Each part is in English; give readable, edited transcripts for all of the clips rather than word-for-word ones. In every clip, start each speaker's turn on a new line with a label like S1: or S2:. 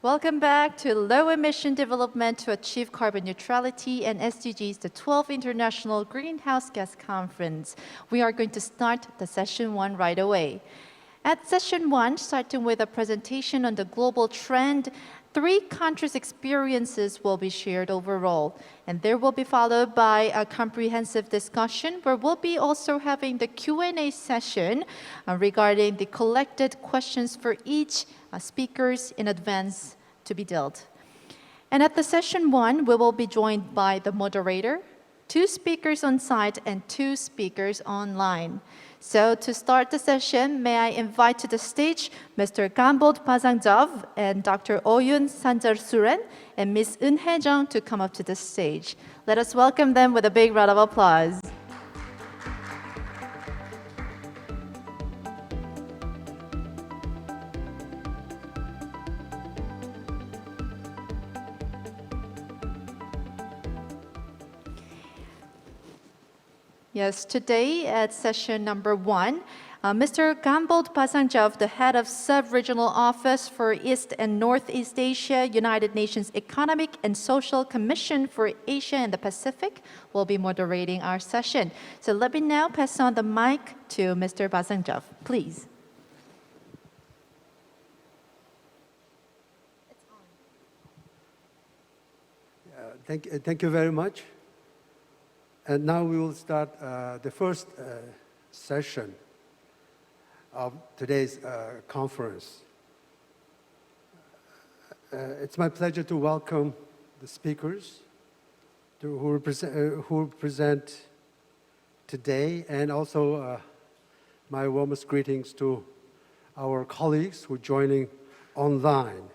S1: Welcome back to Low Emission Development to Achieve Carbon Neutrality and SDGs, the 12th International Greenhouse Gas Conference. We are going to start the session 1 right away. At session 1, starting with a presentation on the global trend, 3 countries' experiences will be shared overall. And there will be followed by a comprehensive discussion where we'll be also having the Q&A session regarding the collected questions for each speakers in advance to be dealt. And at the session 1, we will be joined by the moderator, 2 speakers on site, and 2 speakers online. So to start the session, may I invite to the stage Mr. Gambold Basangjov and Dr. Oyun Sanjarsuren and Ms. Eun Hae-jung to come up to the stage. Let us welcome them with a big round of applause. Yes, today at session number 1, Mr. Gambold Basangjov, the head of Sub-Regional Office for East and Northeast Asia, United Nations Economic and Social Commission for Asia and the Pacific, will be moderating our session. So let me now pass on the mic to Mr. Basangjov, please.
S2: Thank you very much. And now we will start the first session of today's conference. It's my pleasure to welcome the speakers who present today, and also my warmest greetings to our colleagues who are joining online.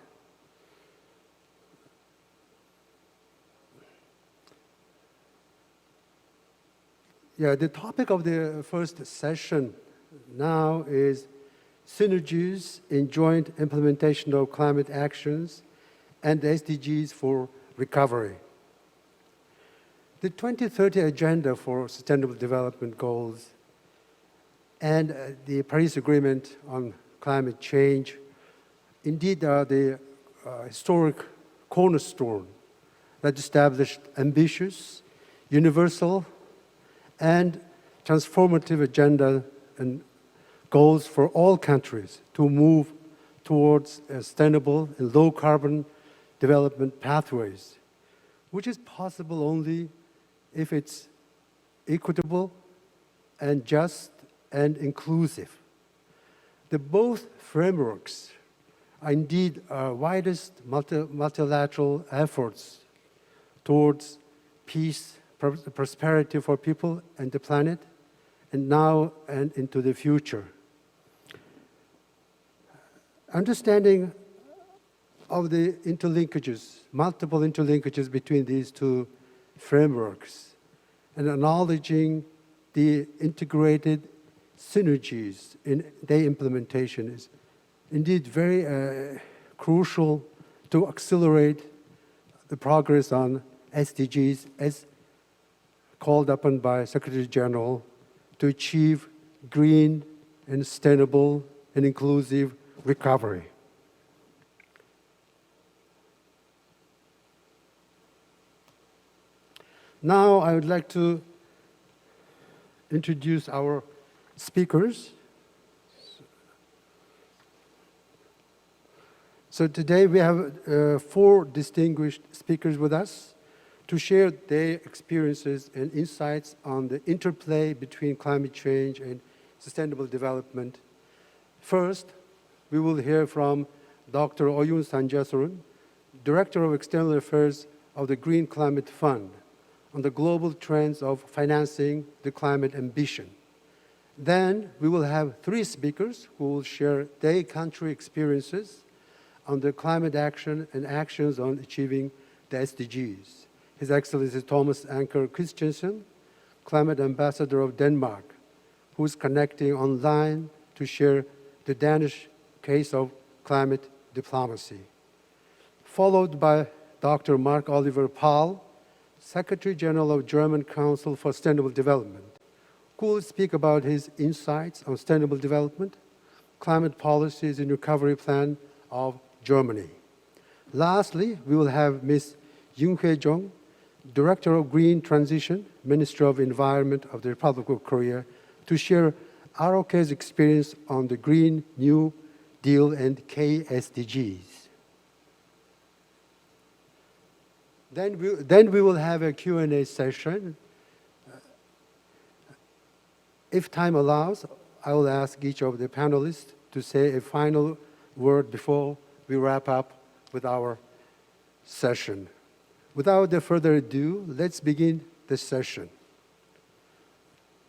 S2: Yeah, the topic of the first session now is synergies in joint implementation of climate actions and the SDGs for recovery. The 2030 Agenda for Sustainable Development Goals and the Paris Agreement on climate change indeed are the historic cornerstone that established ambitious, universal, and transformative agenda and goals for all countries to move towards sustainable and low-carbon development pathways, which is possible only if it's equitable and just and inclusive. The both frameworks are indeed our widest multilateral efforts towards peace, prosperity for people and the planet, and now and into the future. Understanding of the interlinkages, multiple interlinkages between these 2 frameworks, and acknowledging the integrated synergies in their implementation is indeed very crucial to accelerate the progress on SDGs as called upon by Secretary General to achieve green and sustainable and inclusive recovery. Now I would like to introduce our speakers. So today we have 4 distinguished speakers with us to share their experiences and insights on the interplay between climate change and sustainable development. First, we will hear from Dr. Oyun Sanjarsuren, Director of External Affairs of the Green Climate Fund, on the global trends of financing the climate ambition. Then we will have 3 speakers who will share their country experiences on the climate action and actions on achieving the SDGs. His Excellency Thomas Anker Christensen, Climate Ambassador of Denmark, who is connecting online to share the Danish case of climate diplomacy. Followed by Dr. Mark Oliver Pahl, Secretary General of German Council for Sustainable Development, who will speak about his insights on sustainable development, climate policies and recovery plan of Germany. Lastly, we will have Ms. Yoon-Hwae Jung, Director of Green Transition, Minister of Environment of the Republic of Korea, to share ROK's experience on the Green New Deal and KSDGs. Then we will have a Q&A session. If time allows, I will ask each of the panelists to say a final word before we wrap up with our session. Without further ado, let's begin the session.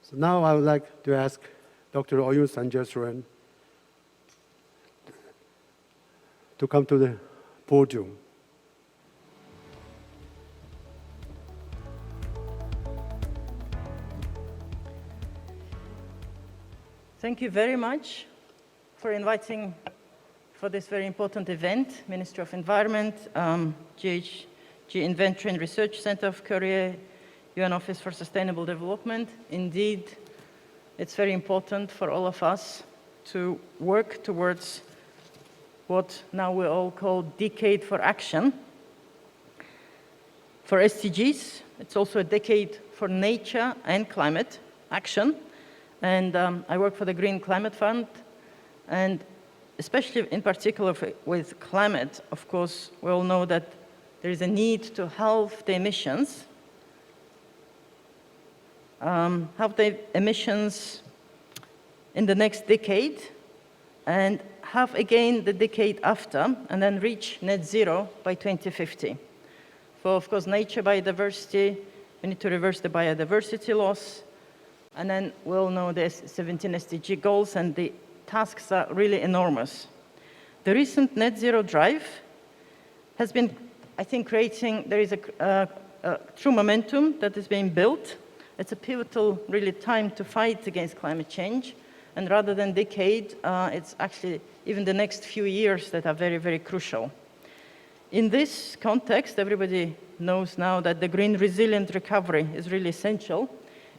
S2: So now I would like to ask Dr. Oyun Sanjasuran to come to the podium.
S3: Thank you very much for inviting for this very important event, Ministry of Environment, GHG Inventory and Research Center of Korea, UN Office for Sustainable Development. Indeed, it's very important for all of us to work towards what now we all call Decade for Action. For SDGs, it's also a decade for nature and climate action. And I work for the Green Climate Fund, and especially in particular with climate, of course, we all know that there is a need to halve the emissions, in the next decade, and halve again the decade after, and then reach net zero by 2050. For, of course, nature biodiversity, we need to reverse the biodiversity loss. And then we'll know the 17 SDG goals, and the tasks are really enormous. The recent net zero drive has been, I think, there is a true momentum that is being built. It's a pivotal, really, time to fight against climate change. And rather than decade, it's actually even the next few years that are very, very crucial. In this context, everybody knows now that the green resilient recovery is really essential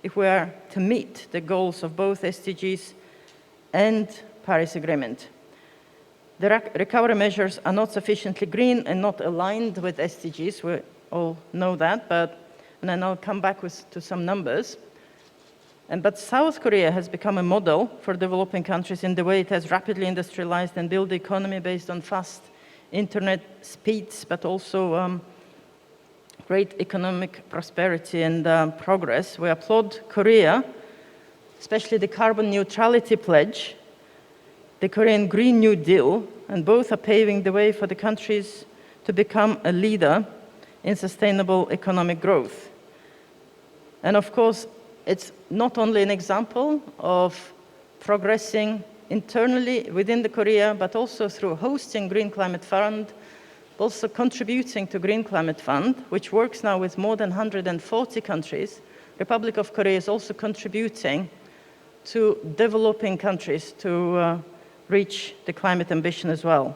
S3: if we are to meet the goals of both SDGs and Paris Agreement. The recovery measures are not sufficiently green and not aligned with SDGs. We all know that, and then I'll come back to some numbers. But South Korea has become a model for developing countries in the way it has rapidly industrialized and built the economy based on fast internet speeds, but also great economic prosperity and progress. We applaud Korea, especially the carbon neutrality pledge, the Korean Green New Deal, and both are paving the way for the countries to become a leader in sustainable economic growth. And of course, it's not only an example of progressing internally within the Korea, but also through hosting Green Climate Fund, also contributing to Green Climate Fund, which works now with more than 140 countries. Republic of Korea is also contributing to developing countries to reach the climate ambition as well.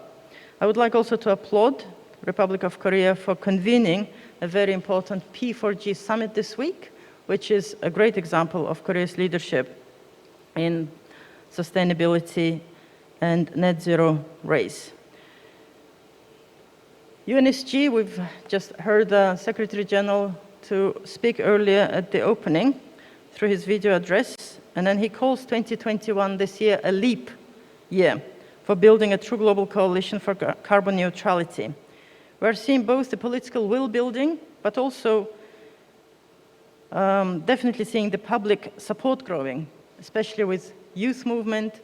S3: I would like also to applaud Republic of Korea for convening a very important P4G summit this week, which is a great example of Korea's leadership in sustainability and net zero race. UNSG, we've just heard the Secretary General to speak earlier at the opening through his video address, and then he calls 2021 this year a leap year for building a true global coalition for carbon neutrality. We're seeing both the political will building, but also definitely seeing the public support growing, especially with youth movement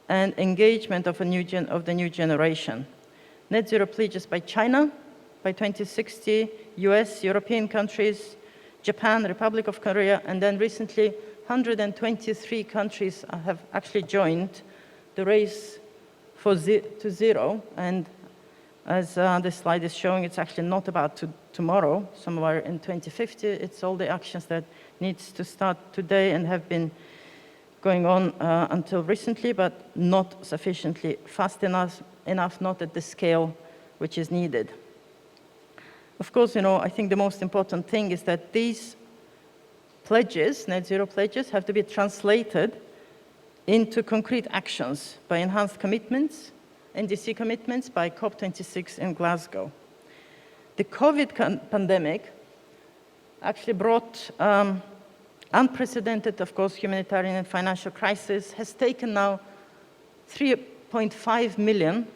S3: and engagement of the new generation. Net zero pledges by China by 2060, US, European countries, Japan, Republic of Korea, and then recently 123 countries have actually joined the race to zero. And as this slide is showing, it's actually not about tomorrow, somewhere in 2050. It's all the actions that needs to start today and have been going on until recently, but not sufficiently fast enough, not at the scale which is needed. Of course, I think the most important thing is that these pledges, net zero pledges, have to be translated into concrete actions by enhanced commitments NDC commitments by COP26 in Glasgow. The COVID pandemic actually brought unprecedented, of course, humanitarian and financial crisis, has taken now 3.5 million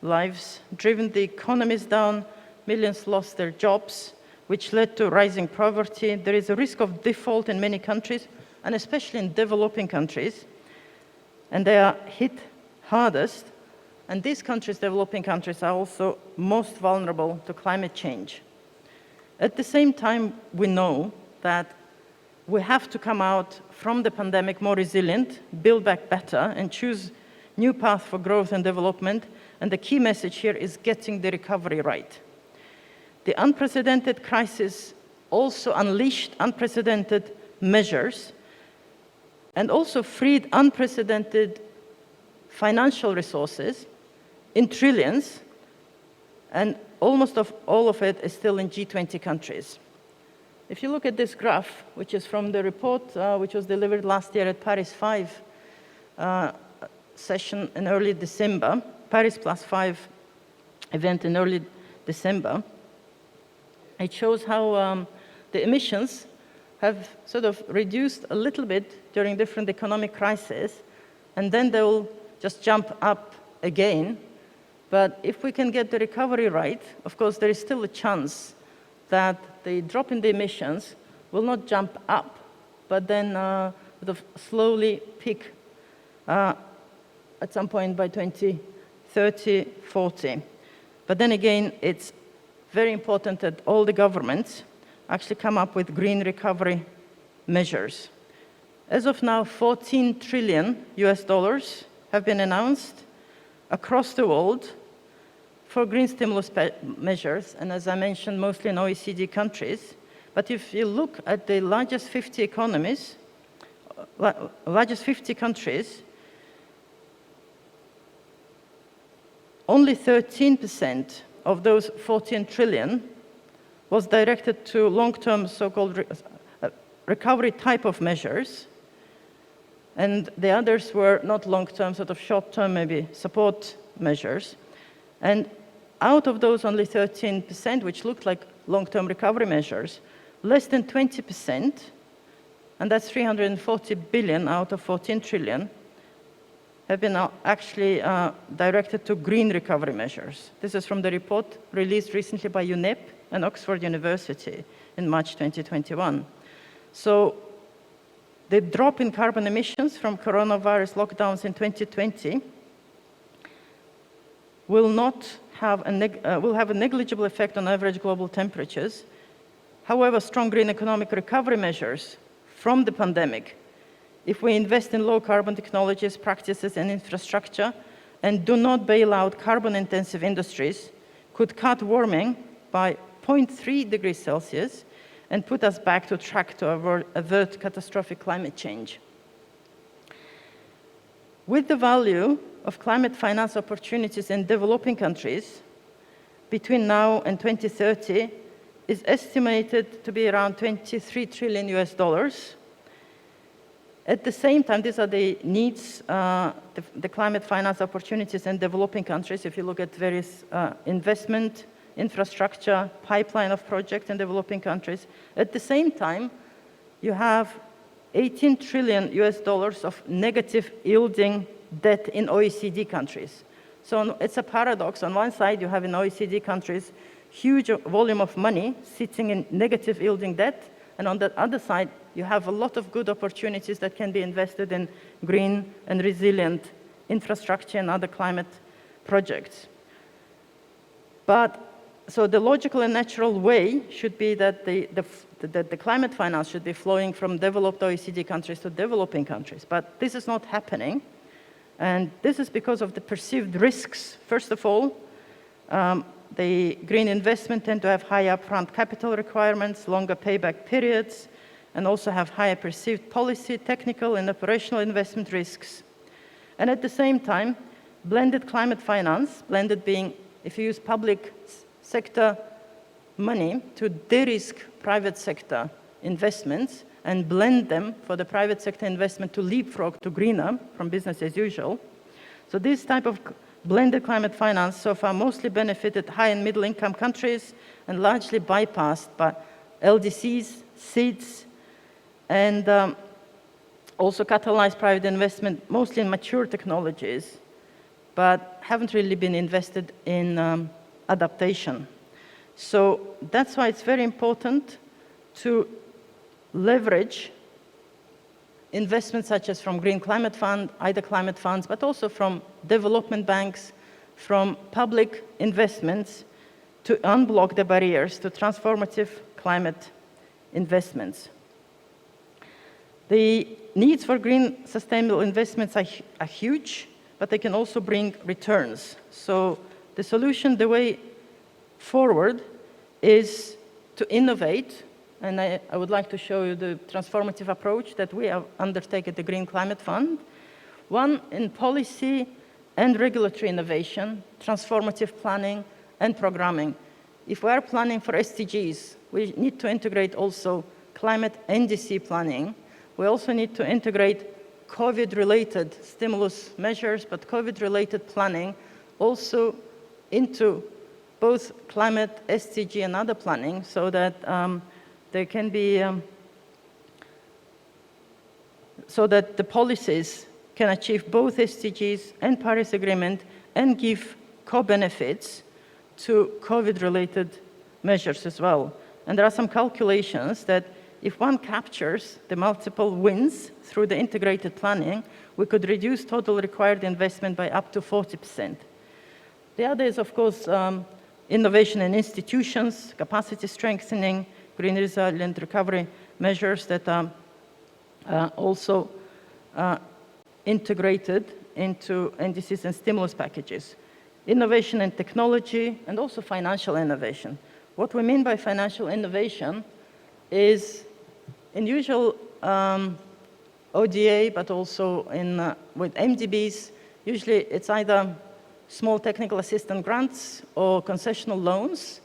S3: lives, driven the economies down, millions lost their jobs, which led to rising poverty. There is a risk of default in many countries, and especially in developing countries, and they are hit hardest. And these countries, developing countries, are also most vulnerable to climate change. At the same time, we know that we have to come out from the pandemic more resilient, build back better, and choose new path for growth and development. And the key message here is getting the recovery right. The unprecedented crisis also unleashed unprecedented measures and also freed unprecedented financial resources in trillions, and almost all of it is still in G20 countries. If you look at this graph, which is from the report which was delivered last year at Paris 5 session in early December, Paris +5 event in early December, it shows how the emissions have sort of reduced a little bit during different economic crises, and then they will just jump up again. But if we can get the recovery right, of course, there is still a chance that the drop in the emissions will not jump up, but then sort of slowly peak at some point by 2030, 40. But then again, it's very important that all the governments actually come up with green recovery measures. As of now, $14 trillion have been announced across the world for green stimulus measures, and as I mentioned, mostly in OECD countries. But if you look at the largest 50 economies, largest 50 countries, only 13% of those 14 trillion was directed to long-term so-called recovery type of measures, and the others were not long-term, sort of short-term, maybe support measures. And out of those only 13%, which looked like long-term recovery measures, less than 20%, and that's 340 billion out of 14 trillion, have been actually directed to green recovery measures. This is from the report released recently by UNEP and Oxford University in March 2021. So the drop in carbon emissions from coronavirus lockdowns in 2020 will have a negligible effect on average global temperatures. However, strong green economic recovery measures from the pandemic, if we invest in low carbon technologies, practices, and infrastructure, and do not bail out carbon-intensive industries, could cut warming by 0.3 degrees Celsius and put us back to track to avert catastrophic climate change. With the value of climate finance opportunities in developing countries between now and 2030 is estimated to be around $23 trillion. At the same time, these are the needs, the climate finance opportunities in developing countries. If you look at various investment, infrastructure, pipeline of projects in developing countries. At the same time, you have $18 trillion of negative yielding debt in OECD countries. So it's a paradox. On one side, you have in OECD countries huge volume of money sitting in negative yielding debt, and on the other side, you have a lot of good opportunities that can be invested in green and resilient infrastructure and other climate projects. But so the logical and natural way should be that the climate finance should be flowing from developed OECD countries to developing countries. But this is not happening. And this is because of the perceived risks. First of all, the green investment tend to have high upfront capital requirements, longer payback periods, and also have higher perceived policy, technical, and operational investment risks. And at the same time, blended climate finance, blended being if you use public sector money to de-risk private sector investments and blend them for the private sector investment to leapfrog to greener from business as usual. So this type of blended climate finance so far mostly benefited high and middle income countries and largely bypassed by LDCs, seeds, and also catalyzed private investment mostly in mature technologies, but haven't really been invested in adaptation. So that's why it's very important to leverage investments such as from Green Climate Fund, IDA climate funds, but also from development banks, from public investments to unblock the barriers to transformative climate investments. The needs for green sustainable investments are huge, but they can also bring returns. So the solution, the way forward, is to innovate. And I would like to show you the transformative approach that we have undertaken at the Green Climate Fund. One, in policy and regulatory innovation, transformative planning and programming. If we are planning for SDGs, we need to integrate also climate NDC planning. We also need to integrate COVID-related stimulus measures, but COVID-related planning also into both climate, SDG, and other planning, so that there can be, so that the policies can achieve both SDGs and Paris Agreement and give co-benefits to COVID-related measures as well. And there are some calculations that if one captures the multiple wins through the integrated planning, we could reduce total required investment by up to 40%. The other is, of course, innovation in institutions, capacity strengthening, green resilient recovery measures that are also integrated into NDCs and stimulus packages. Innovation in technology and also financial innovation. What we mean by financial innovation is in usual ODA, but also with MDBs, usually it's either small technical assistance grants or concessional loans,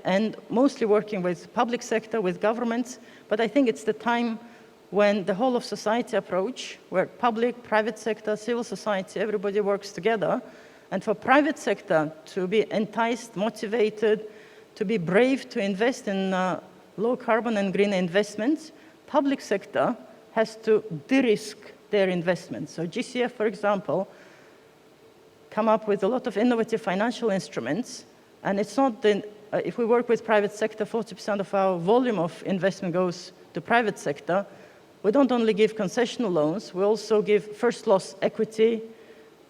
S3: and mostly working with public sector, with governments. But I think it's the time when the whole of society approach, where public, private sector, civil society, everybody works together. And for private sector to be enticed, motivated, to be brave to invest in low carbon and green investments, public sector has to de-risk their investments. So GCF, for example, come up with a lot of innovative financial instruments, and it's not if we work with private sector, 40% of our volume of investment goes to private sector. We don't only give concessional loans, we also give first loss equity,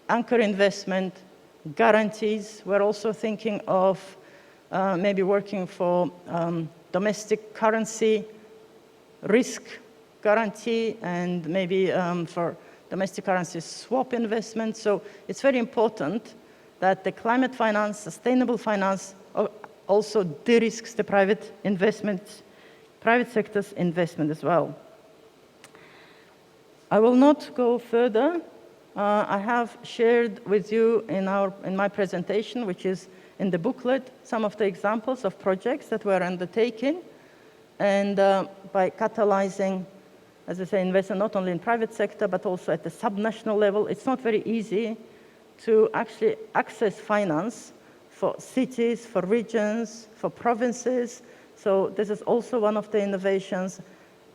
S3: anchor investment, guarantees. We're also thinking of maybe working for domestic currency risk guarantee and maybe for domestic currency swap investments. So it's very important that the climate finance, sustainable finance also de-risks the private investment, private sector's investment as well. I will not go further. I have shared with you in my presentation, which is in the booklet, some of the examples of projects that we're undertaking. And by catalyzing, as I say, investment not only in private sector, but also at the subnational level, it's not very easy to actually access finance for cities, for regions, for provinces. So this is also one of the innovations.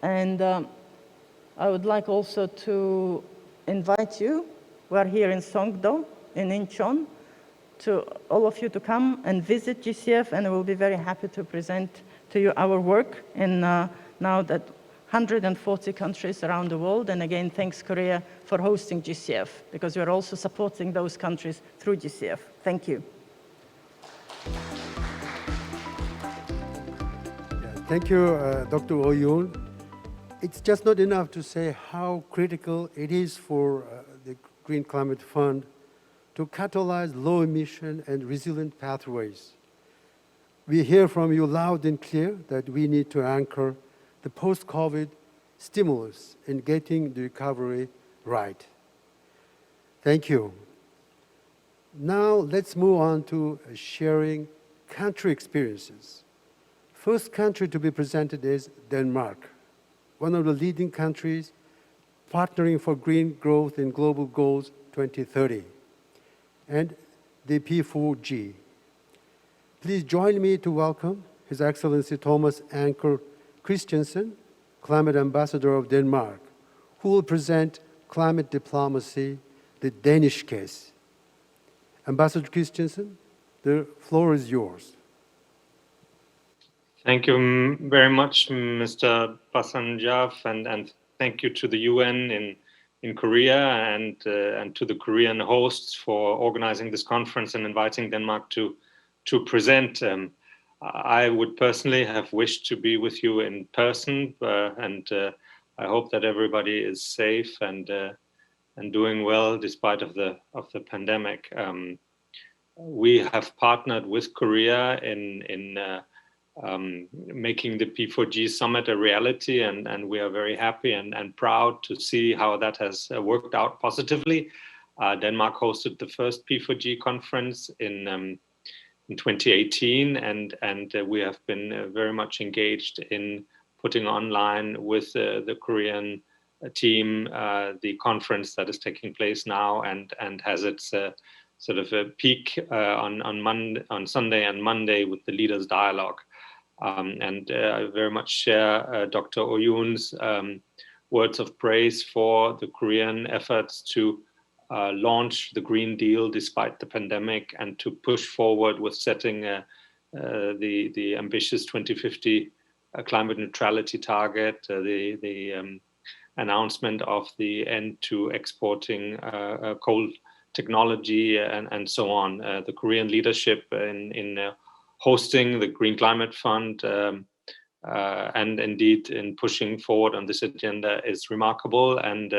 S3: And I would like also to invite you, we are here in Songdo, in Incheon, to all of you to come and visit GCF, and we'll be very happy to present to you our work in now that 140 countries around the world. And again, thanks Korea for hosting GCF, because we're also supporting those countries through GCF. Thank you.
S2: Thank you, Dr. Oh Yoon. It's just not enough to say how critical it is for the Green Climate Fund to catalyze low emission and resilient pathways. We hear from you loud and clear that we need to anchor the post-COVID stimulus in getting the recovery right. Thank you. Now let's move on to sharing country experiences. First country to be presented is Denmark, one of the leading countries partnering for green growth in Global Goals 2030. and the P4G. Please join me to welcome His Excellency Thomas Anker Christensen, Climate Ambassador of Denmark, who will present climate diplomacy, the Danish case. Ambassador Christensen, the floor is yours.
S4: Thank you very much, Mr. Basanjaf, and thank you to the UN in Korea and to the Korean hosts for organizing this conference and inviting Denmark to present. I would personally have wished to be with you in person, and I hope that everybody is safe and doing well despite of the pandemic. We have partnered with Korea in making the P4G summit a reality, and we are very happy and proud to see how that has worked out positively. Denmark hosted the first P4G conference in 2018, and we have been very much engaged in putting online with the Korean team the conference that is taking place now and has its sort of a peak on Sunday and Monday with the Leaders Dialogue. And I very much share Dr. Oyun's words of praise for the Korean efforts to launch the Green Deal despite the pandemic and to push forward with setting the ambitious 2050 climate neutrality target, the announcement of the end to exporting coal technology and so on. The Korean leadership in hosting the Green Climate Fund and indeed in pushing forward on this agenda is remarkable and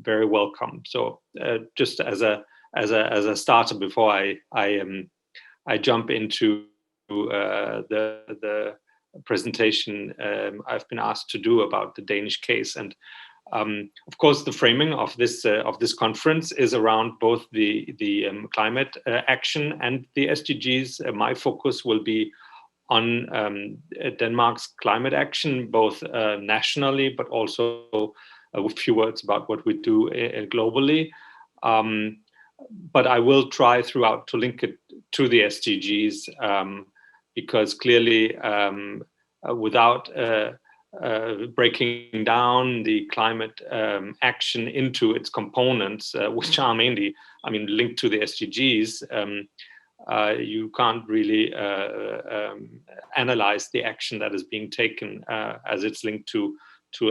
S4: very welcome. So just as a starter before I jump into the presentation I've been asked to do about the Danish case, and of course the framing of this conference is around both the climate action and the SDGs. My focus will be on Denmark's climate action, both nationally, but also a few words about what we do globally. But I will try throughout to link it to the SDGs because clearly without breaking down the climate action into its components, which are mainly, linked to the SDGs, you can't really analyze the action that is being taken as it's linked to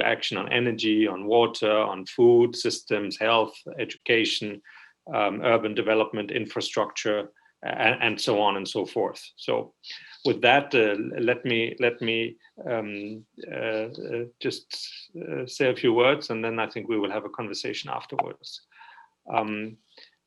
S4: action on energy, on water, on food systems, health, education, urban development, infrastructure, and so on and so forth. So with that, let me just say a few words, and then I think we will have a conversation afterwards.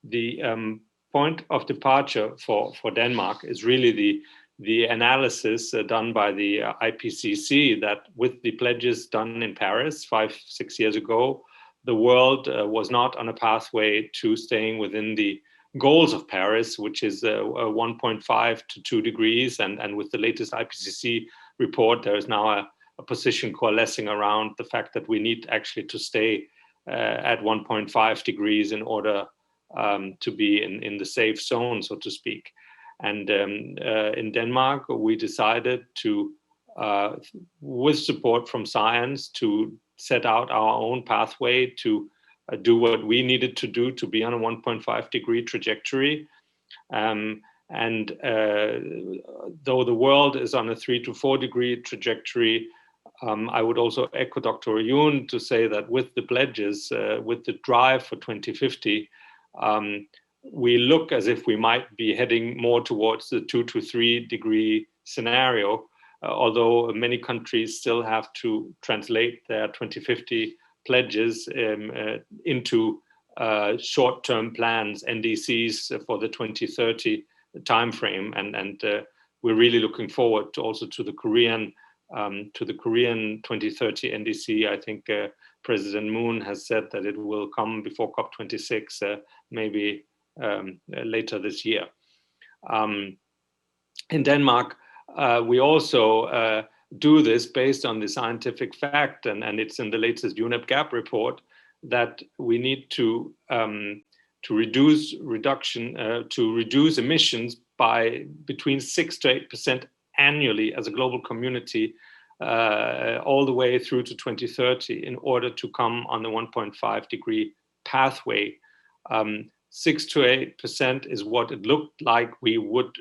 S4: The point of departure for Denmark is really the analysis done by the IPCC that with the pledges done in Paris 5-6 years ago, the world was not on a pathway to staying within the goals of Paris, which is 1.5 to 2 degrees. And with the latest IPCC report, there is now a position coalescing around the fact that we need actually to stay at 1.5 degrees in order to be in the safe zone, so to speak. And in Denmark, we decided to, with support from science, to set out our own pathway to do what we needed to do to be on a 1.5 degree trajectory. Though the world is on a 3 to 4 degree trajectory, I would also echo Dr. Oyun to say that with the pledges, with the drive for 2050, we look as if we might be heading more towards the 2 to 3 degree scenario, although many countries still have to translate their 2050 pledges into short-term plans, NDCs for the 2030 timeframe, and we're really looking forward to the Korean 2030 NDC. I think President Moon has said that it will come before COP26, maybe later this year. In Denmark, we also do this based on the scientific fact, and it's in the latest UNEP GAP report, that we need to reduce emissions by between 6 to 8% annually as a global community, all the way through to 2030, in order to come on the 1.5 degree pathway. 6 to 8% is what it looked like we would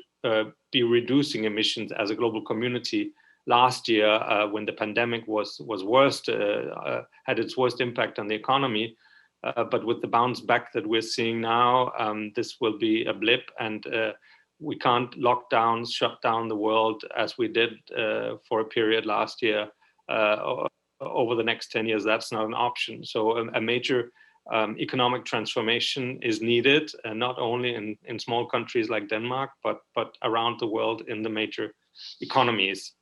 S4: be reducing emissions as a global community last year, when the pandemic was worst, had its worst impact on the economy. But with the bounce back that we're seeing now, this will be a blip, and we can't lock down, shut down the world as we did for a period last year. Over the next 10 years, that's not an option. So a major economic transformation is needed, not only in small countries like Denmark, but around the world in the major economies.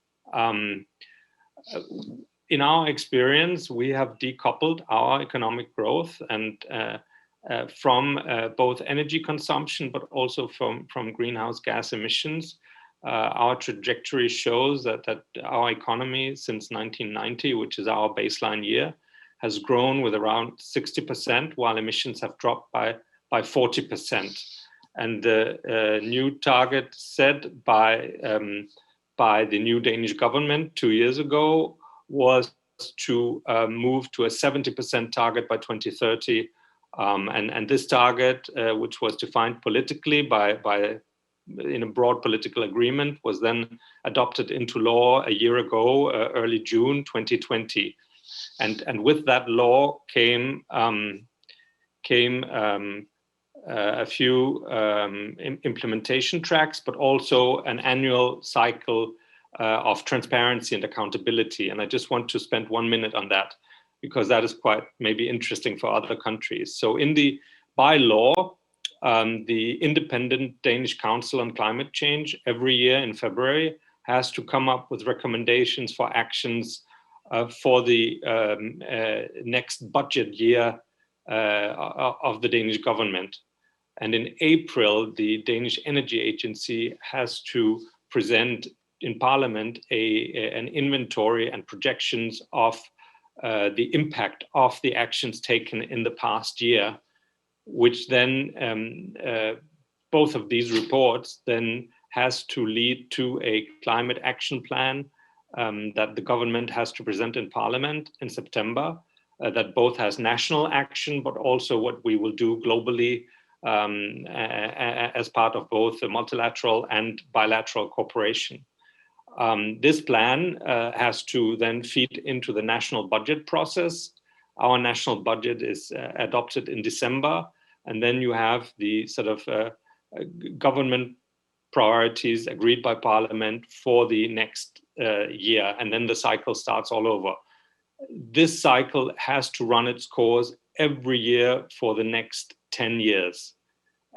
S4: In our experience, we have decoupled our economic growth and from both energy consumption, but also from greenhouse gas emissions. Our trajectory shows that our economy since 1990, which is our baseline year, has grown with around 60%, while emissions have dropped by 40%. And the new target set by the new Danish government 2 years ago was to move to a 70% target by 2030. And this target, which was defined politically in a broad political agreement, was then adopted into law a year ago, early June 2020. And with that law came a few implementation tracks, but also an annual cycle of transparency and accountability. And I just want to spend 1 minute on that, because that is quite maybe interesting for other countries. So by law, the Independent Danish Council on Climate Change every year in February has to come up with recommendations for actions for the next budget year of the Danish government. And in April, the Danish Energy Agency has to present in Parliament an inventory and projections of the impact of the actions taken in the past year, which then both of these reports then has to lead to a climate action plan that the government has to present in Parliament in September, that both has national action, but also what we will do globally as part of both the multilateral and bilateral cooperation. This plan has to then feed into the national budget process. Our national budget is adopted in December, and then you have the sort of government priorities agreed by Parliament for the next year, and then the cycle starts all over. This cycle has to run its course every year for the next 10 years.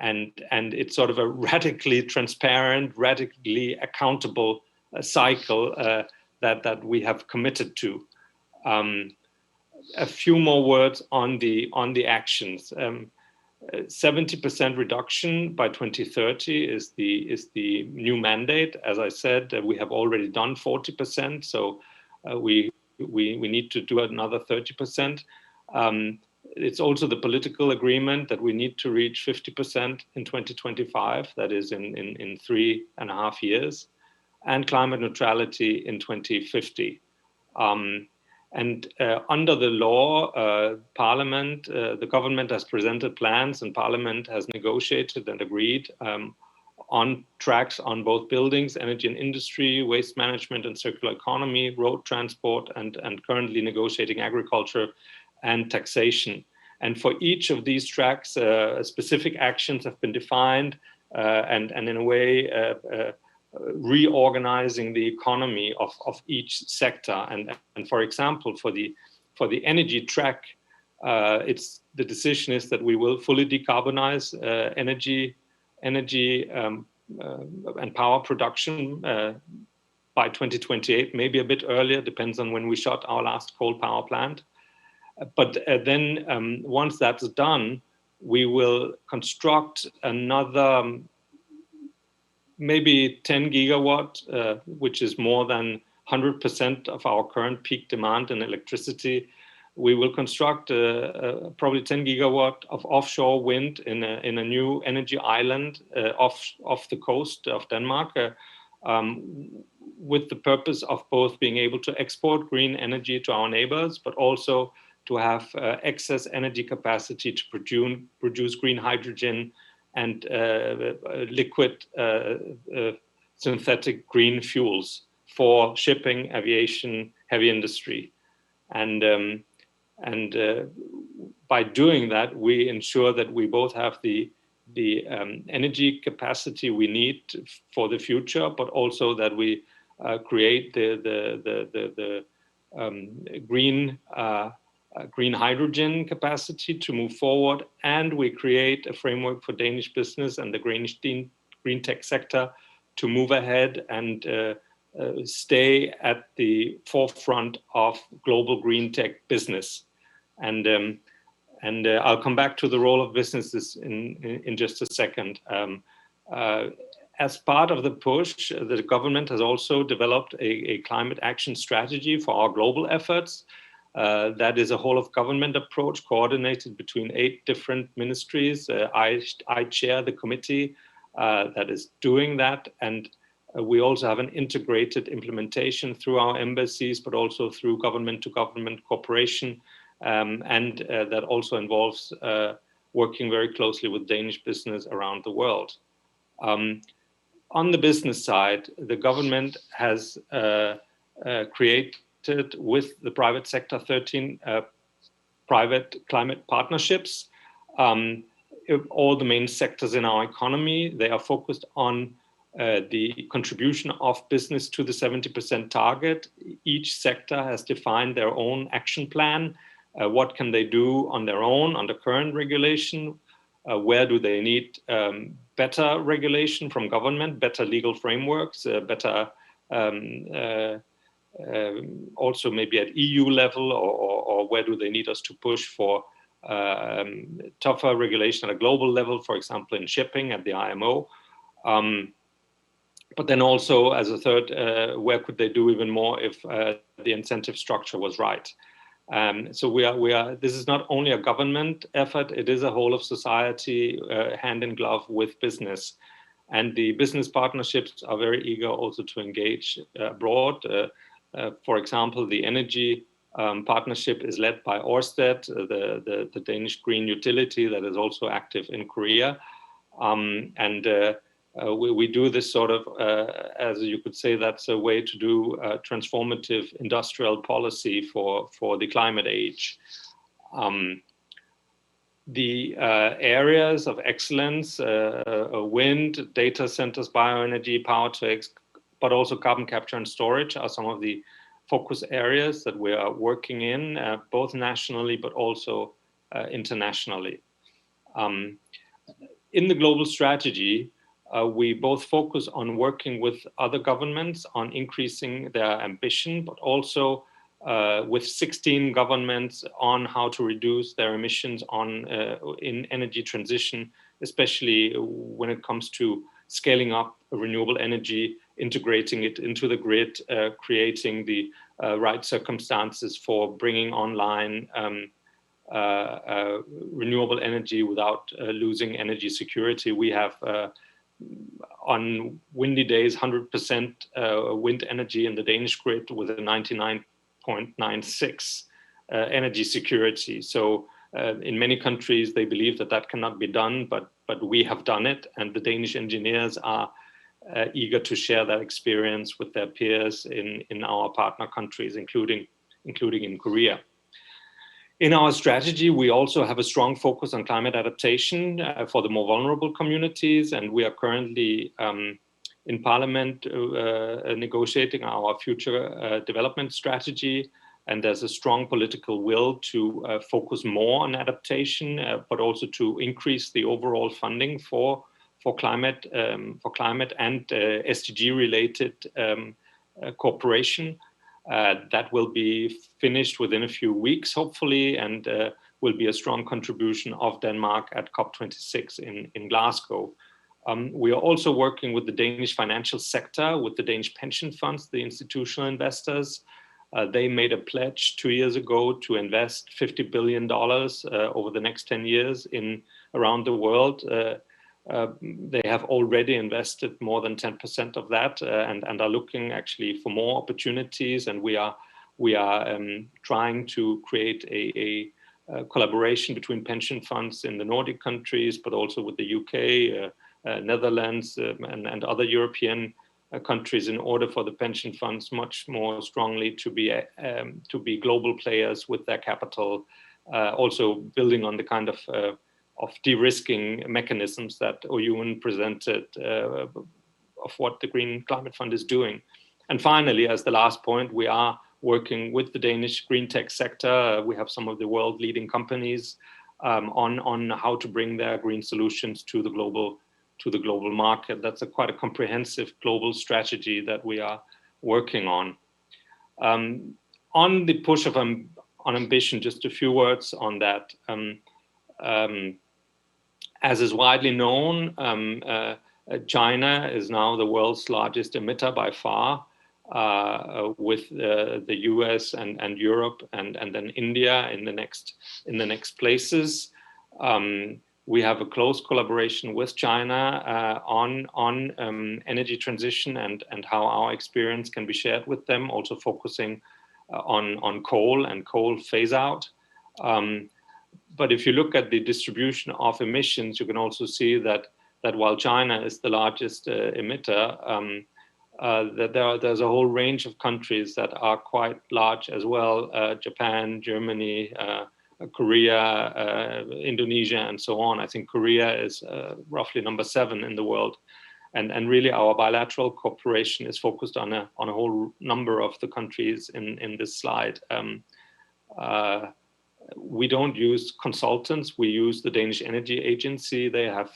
S4: And it's sort of a radically transparent, radically accountable cycle that we have committed to. A few more words on the actions. 70% reduction by 2030 is the new mandate. As I said, we have already done 40%, so we need to do another 30%. It's also the political agreement that we need to reach 50% in 2025, that is in 3.5 years, and climate neutrality in 2050. Under the law, Parliament, the government has presented plans, and Parliament has negotiated and agreed on tracks on both buildings, energy and industry, waste management and circular economy, road transport, and currently negotiating agriculture and taxation. And for each of these tracks, specific actions have been defined and in a way reorganizing the economy of each sector. And for example, for the energy track, the decision is that we will fully decarbonize energy and power production by 2028, maybe a bit earlier, depends on when we shut our last coal power plant. But then once that's done, we will construct another maybe 10 gigawatt, which is more than 100% of our current peak demand in electricity, we will construct probably 10 gigawatt of offshore wind in a new energy island off the coast of Denmark, with the purpose of both being able to export green energy to our neighbors, but also to have excess energy capacity to produce green hydrogen and liquid synthetic green fuels for shipping, aviation, heavy industry. And by doing that, we ensure that we both have the energy capacity we need for the future, but also that we create the green hydrogen capacity to move forward, and we create a framework for Danish business and the green tech sector to move ahead and stay at the forefront of global green tech business. And I'll come back to the role of businesses in just a second. As part of the push, the government has also developed a climate action strategy for our global efforts. That is a whole of government approach coordinated between 8 different ministries. I chair the committee that is doing that, and we also have an integrated implementation through our embassies, but also through government-to-government cooperation, and that also involves working very closely with Danish business around the world. On the business side, the government has created with the private sector 13 private climate partnerships. All the main sectors in our economy, they are focused on the contribution of business to the 70% target. Each sector has defined their own action plan. What can they do on their own under current regulation? Where do they need better regulation from government, better legal frameworks, better also maybe at EU level, or where do they need us to push for tougher regulation at a global level, for example, in shipping at the IMO. But then also, as a third, where could they do even more if the incentive structure was right? So we are. This is not only a government effort; it is a whole of society, hand in glove with business, and the business partnerships are very eager also to engage abroad. For example, the energy partnership is led by Ørsted, the Danish green utility that is also active in Korea, and we do this sort of, as you could say, that's a way to do transformative industrial policy for the climate age. The areas of excellence, wind, data centers, bioenergy, power to X, but also carbon capture and storage are some of the focus areas that we are working in, both nationally but also internationally. In the global strategy, we both focus on working with other governments on increasing their ambition, but also with 16 governments on how to reduce their emissions in energy transition, especially when it comes to scaling up renewable energy, integrating it into the grid, creating the right circumstances for bringing online renewable energy without losing energy security. We have on windy days 100% wind energy in the Danish grid with a 99.96 energy security. So in many countries they believe that that cannot be done, but we have done it, and the Danish engineers are eager to share that experience with their peers in our partner countries, including in Korea. In our strategy, we also have a strong focus on climate adaptation for the more vulnerable communities, and we are currently in Parliament negotiating our future development strategy, and there's a strong political will to focus more on adaptation, but also to increase the overall funding for climate and SDG-related cooperation. That will be finished within a few weeks, hopefully, and will be a strong contribution of Denmark at COP26 in Glasgow. We are also working with the Danish financial sector, with the Danish pension funds, the institutional investors, They made a pledge 2 years ago to invest $50 billion over the next 10 years around the world. They have already invested more than 10% of that and are looking actually for more opportunities. And we are trying to create a collaboration between pension funds in the Nordic countries, but also with the UK, Netherlands, and other European countries in order for the pension funds much more strongly to be global players with their capital, also building on the kind of de-risking mechanisms that Oyun presented of what the Green Climate Fund is doing. And finally, as the last point, we are working with the Danish green tech sector. We have some of the world leading companies on how to bring their green solutions to the global market. That's quite a comprehensive global strategy that we are working on. On the push on ambition, just a few words on that. As is widely known, China is now the world's largest emitter by far, with the US and Europe and then India in the next places. We have a close collaboration with China on energy transition and how our experience can be shared with them, also focusing on coal and coal phase out. But if you look at the distribution of emissions, you can also see that while China is the largest emitter, that there's a whole range of countries that are quite large as well, Japan, Germany, Korea, Indonesia, and so on. I think Korea is roughly number 7 in the world. And really our bilateral cooperation is focused on a whole number of the countries in this slide. We don't use consultants. We use the Danish Energy Agency. They have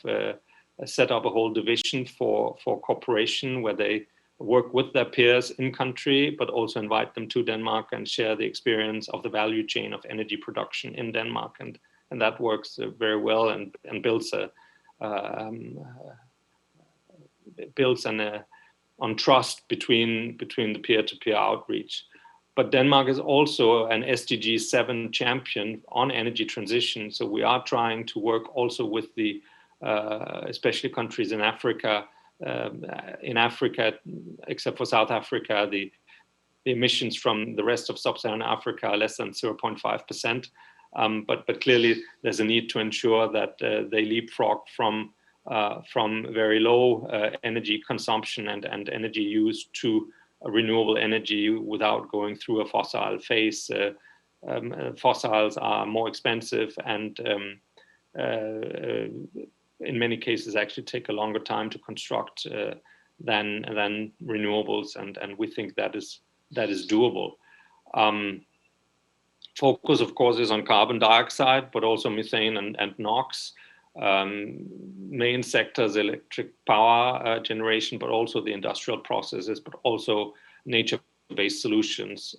S4: set up a whole division for cooperation where they work with their peers in country, but also invite them to Denmark and share the experience of the value chain of energy production in Denmark. And that works very well and builds on trust between the peer-to-peer outreach. But Denmark is also an SDG 7 champion on energy transition. So we are trying to work also with the, especially countries in Africa. In Africa, except for South Africa, the emissions from the rest of sub-Saharan Africa are less than 0.5%. But clearly there's a need to ensure that they leapfrog from very low energy consumption and energy use to renewable energy without going through a fossil phase. Fossils are more expensive and in many cases actually take a longer time to construct than renewables, and we think that is doable. Focus, of course, is on carbon dioxide, but also methane and NOx. Main sectors, electric power generation, but also the industrial processes, but also nature-based solutions.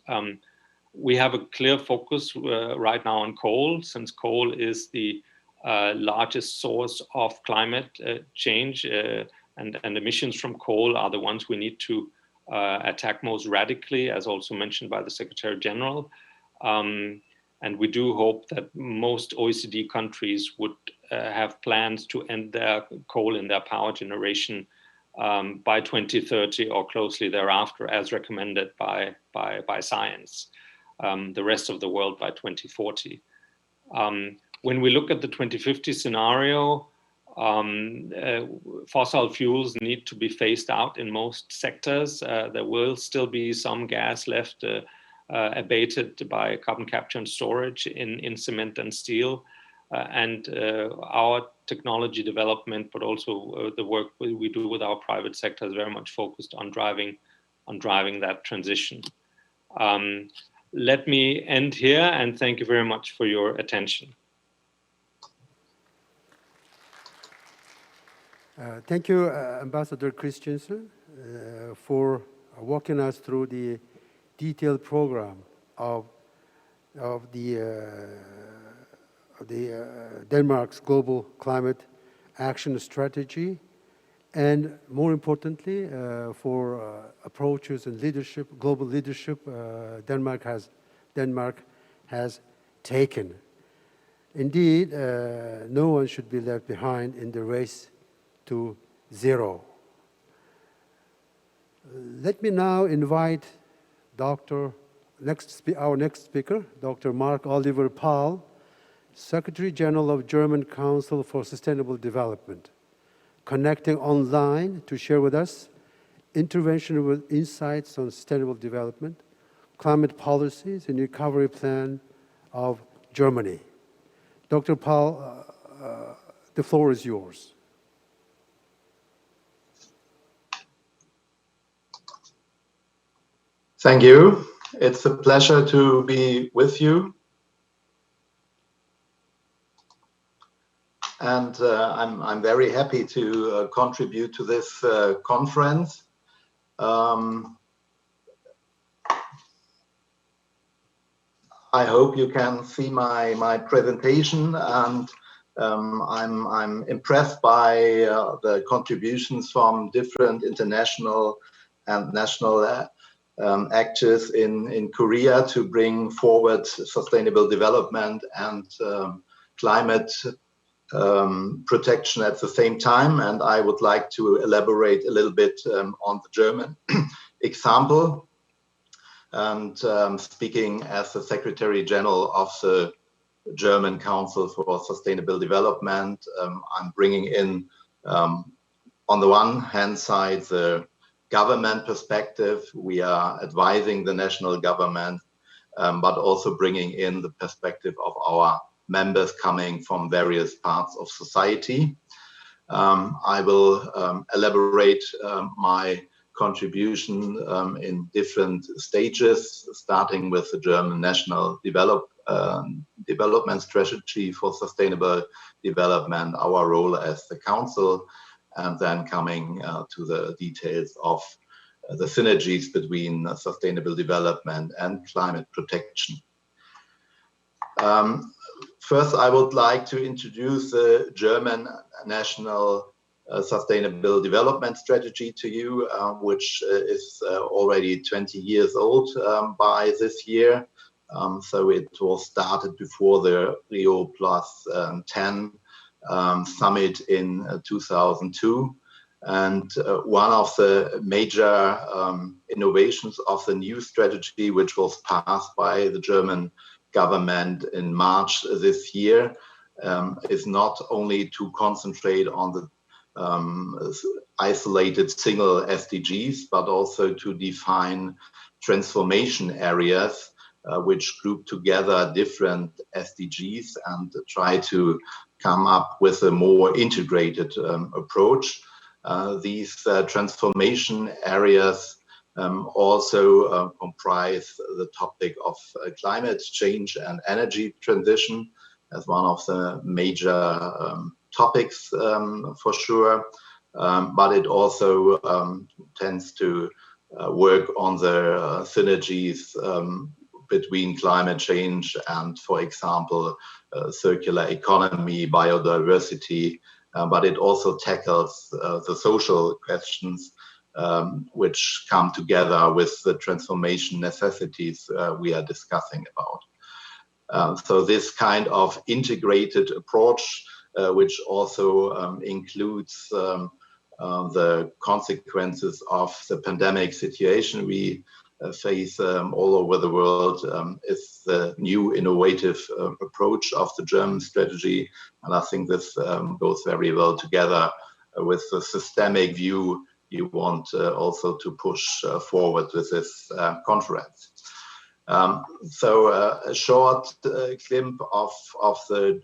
S4: We have a clear focus right now on coal, since coal is the largest source of climate change, and emissions from coal are the ones we need to attack most radically, as also mentioned by the Secretary General. And we do hope that most OECD countries would have plans to end their coal in their power generation by 2030 or closely thereafter, as recommended by science. The rest of the world by 2040. When we look at the 2050 scenario, fossil fuels need to be phased out in most sectors. There will still be some gas left abated by carbon capture and storage in cement and steel. And our technology development, but also the work we do with our private sector is very much focused on driving that transition. Let me end here and thank you very much for your attention.
S2: Thank you, Ambassador Christensen, for walking us through the detailed program of Denmark's global climate action strategy And more importantly, for approaches and leadership, global leadership, Denmark has taken. Indeed, no one should be left behind in the race to zero. Let me now invite our next speaker, Dr. Mark Oliver Paul, Secretary General of German Council for Sustainable Development, connecting online to share with us intervention with insights on sustainable development, climate policies, and recovery plan of Germany. Dr. Paul, the floor is yours.
S5: Thank you. It's a pleasure to be with you. And I'm very happy to contribute to this conference. I hope you can see my presentation, and I'm impressed by the contributions from different international and national actors in Korea to bring forward sustainable development and climate protection at the same time. And I would like to elaborate a little bit on the German example. And speaking as the Secretary General of the German Council for Sustainable Development, I'm bringing in, on the one hand side, the government perspective. We are advising the national government, but also bringing in the perspective of our members coming from various parts of society. I will elaborate my contribution in different stages, starting with the German National Development Strategy for Sustainable Development, our role as the Council, and then coming to the details of the synergies between sustainable development and climate protection. First, I would like to introduce the German National Sustainable Development Strategy to you, which is already 20 years old by this year. So it was started before the Rio +10 summit in 2002. And one of the major innovations of the new strategy, which was passed by the German government in March this year, is not only to concentrate on the isolated single SDGs, but also to define transformation areas which group together different SDGs and try to come up with a more integrated approach. These transformation areas also comprise the topic of climate change and energy transition as one of the major topics for sure, but it also tends to work on the synergies between climate change and, for example, circular economy, biodiversity, but it also tackles the social questions which come together with the transformation necessities we are discussing about. So this kind of integrated approach, which also includes the consequences of the pandemic situation we face all over the world, is the new innovative approach of the German strategy. And I think this goes very well together with the systemic view you want also to push forward with this conference. So a short glimpse of the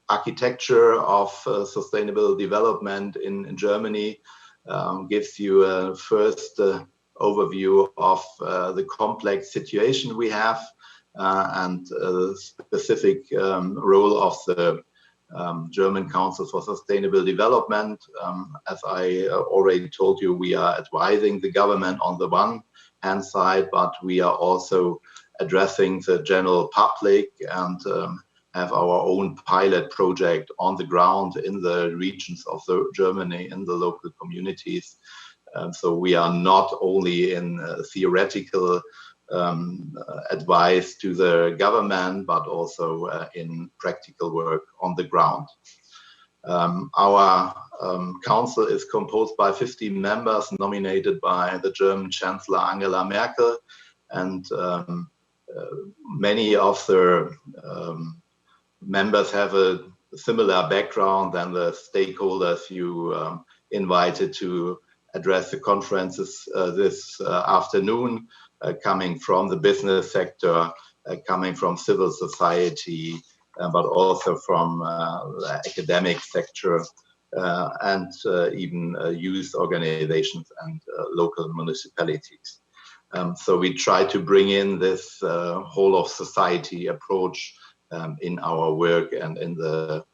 S5: architecture of sustainable development in Germany gives you a first overview of the complex situation we have and the specific role of the German Council for Sustainable Development. As I already told you, we are advising the government on the one hand side, but we are also addressing the general public and have our own pilot project on the ground in the regions of Germany, in the local communities. So we are not only in theoretical advice to the government, but also in practical work on the ground. Our council is composed by 15 members nominated by the German Chancellor Angela Merkel, and many of the members have a similar background than the stakeholders you invited to address the conferences this afternoon, coming from the business sector, coming from civil society, but also from the academic sector, and even youth organizations and local municipalities. So we try to bring in this whole of society approach in our work and in the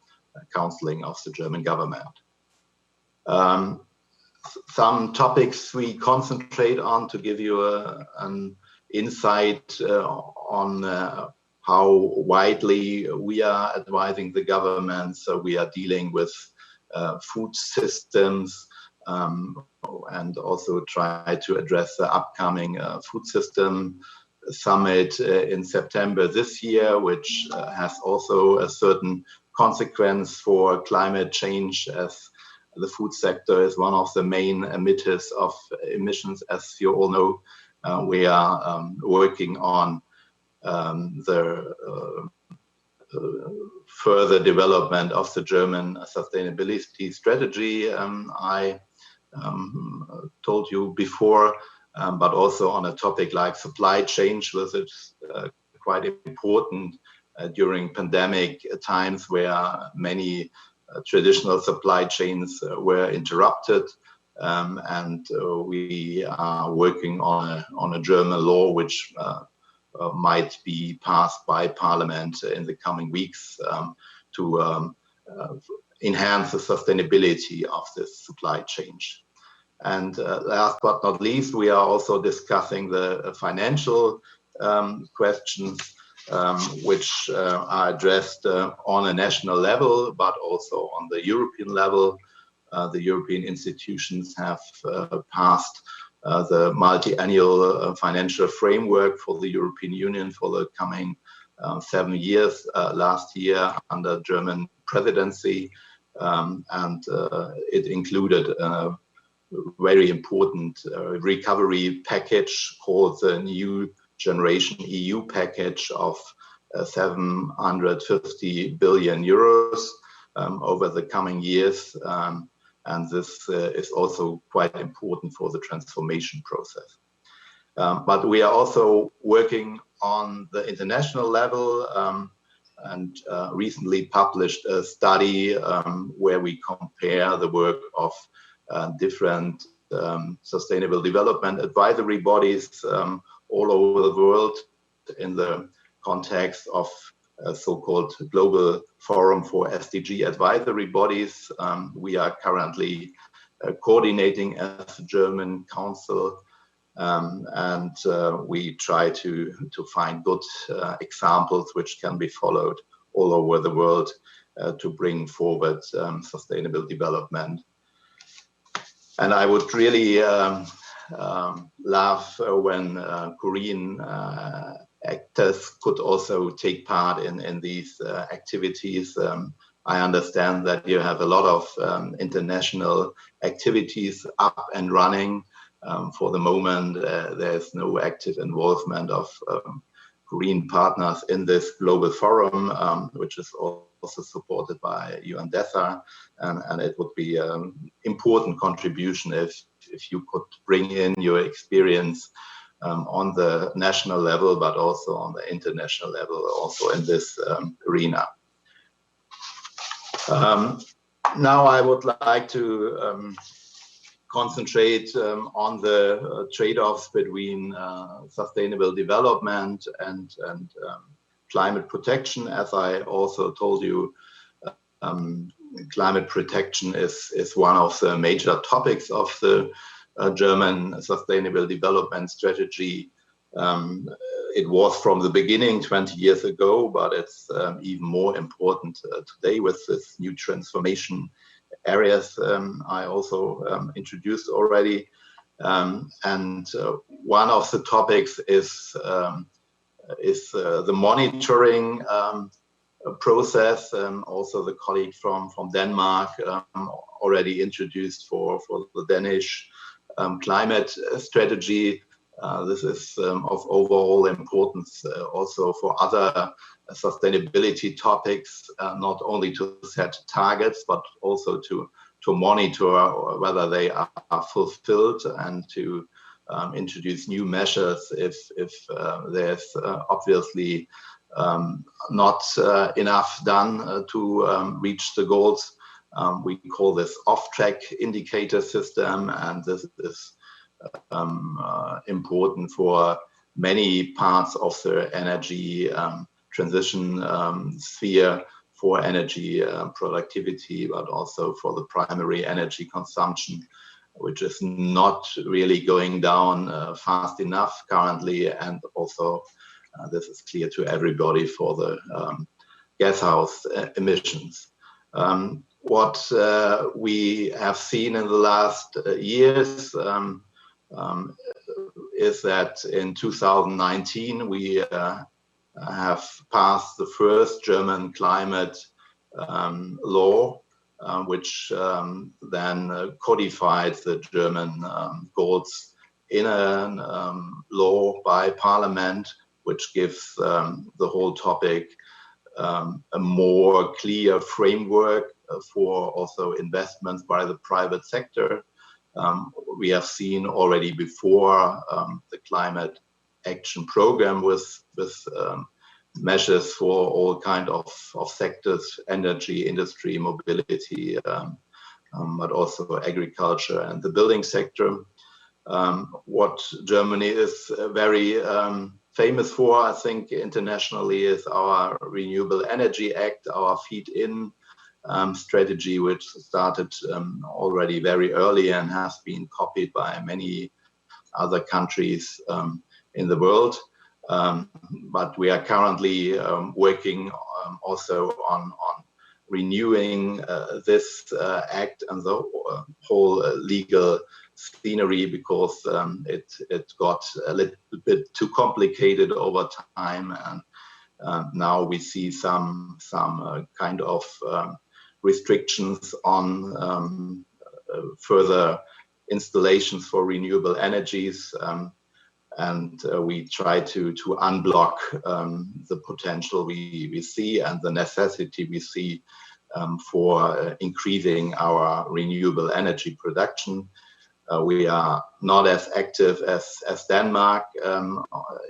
S5: counseling of the German government. Some topics we concentrate on to give you an insight on how widely we are advising the government. So we are dealing with food systems and also try to address the upcoming food system summit in September this year, which has also a certain consequence for climate change, as the food sector is one of the main emitters of emissions. As you all know, we are working on the further development of the German sustainability strategy. I told you before, but also on a topic like supply chain, which is quite important during pandemic times where many traditional supply chains were interrupted, and we are working on a German law which might be passed by Parliament in the coming weeks to enhance the sustainability of this supply chain. And last but not least, we are also discussing the financial questions which are addressed on a national level, but also on the European level. The European institutions have passed the multi-annual financial framework for the European Union for the coming 7 years last year under German presidency, and it included a very important recovery package called the New Generation EU package of 750 billion euros over the coming years. And this is also quite important for the transformation process. But we are also working on the international level and recently published a study where we compare the work of different sustainable development advisory bodies all over the world in the context of a so-called Global Forum for SDG Advisory Bodies. We are currently coordinating as a German council, and we try to find good examples which can be followed all over the world to bring forward sustainable development. And I would really laugh when Korean actors could also take part in these activities. I understand that you have a lot of international activities up and running. For the moment, there's no active involvement of Korean partners in this global forum, which is also supported by UNDESA, and it would be an important contribution if you could bring in your experience on the national level, but also on the international level, also in this arena. Now I would like to concentrate on the trade-offs between sustainable development and climate protection. As I also told you, climate protection is one of the major topics of the German Sustainable Development Strategy. it was from the beginning 20 years ago, but it's even more important today with this new transformation areas I also introduced already. And one of the topics is the monitoring process. Also, the colleague from Denmark already introduced for the Danish climate strategy. This is of overall importance also for other sustainability topics, not only to set targets, but also to monitor whether they are fulfilled and to introduce new measures if there's obviously not enough done to reach the goals. We call this off-track indicator system, and this is important for many parts of the energy transition sphere, for energy productivity, but also for the primary energy consumption, which is not really going down fast enough currently, and also this is clear to everybody for the gas house emissions. What we have seen in the last years is that in 2019 we have passed the first German climate law, which then codified the German goals in a law by Parliament, which gives the whole topic a more clear framework for also investments by the private sector. We have seen already before the climate action program with measures for all kind of sectors, energy, industry, mobility, but also agriculture and the building sector. What Germany is very famous for, I think, internationally, is our Renewable Energy Act, our feed-in strategy, which started already very early and has been copied by many other countries in the world. But we are currently working also on renewing this act and the whole legal scenery, because it got a little bit too complicated over time, and now we see some kind of restrictions on further installations for renewable energies, and we try to unblock the potential we see and the necessity we see for increasing our renewable energy production. We are not as active as Denmark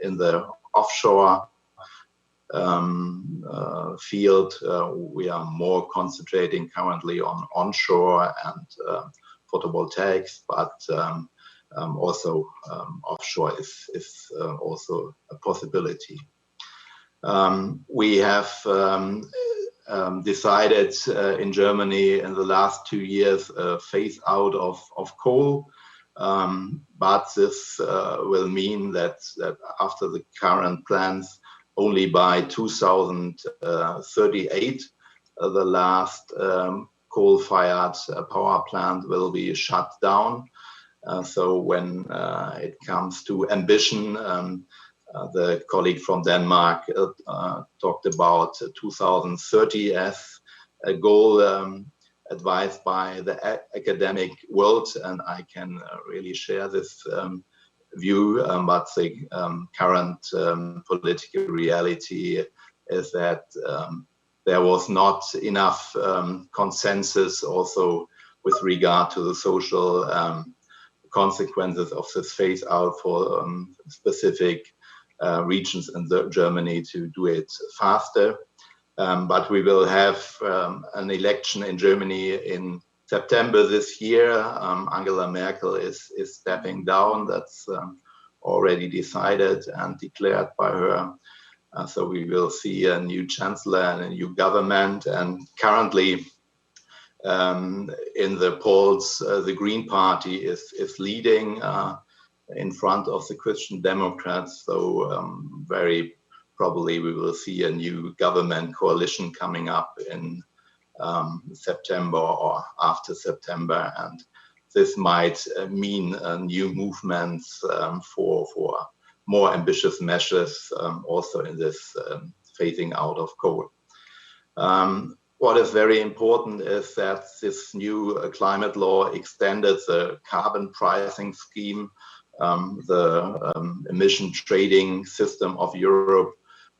S5: in the offshore field. We are more concentrating currently on onshore and photovoltaics, but also offshore is also a possibility. We have decided in Germany in the last 2 years phase out of coal, but this will mean that after the current plans, only by 2038 the last coal-fired power plant will be shut down. So when it comes to ambition, the colleague from Denmark talked about 2030 as a goal advised by the academic world, and I can really share this view, but the current political reality is that there was not enough consensus also with regard to the social consequences of this phase out for specific regions in Germany to do it faster. But we will have an election in Germany in September this year. Angela Merkel is stepping down. That's already decided and declared by her. So we will see a new chancellor and a new government. And currently, in the polls, the Green Party is leading in front of the Christian Democrats. So very probably we will see a new government coalition coming up in September or after September, and this might mean new movements for more ambitious measures also in this phasing out of coal. What is very important is that this new climate law extended the carbon pricing scheme, the emission trading system of Europe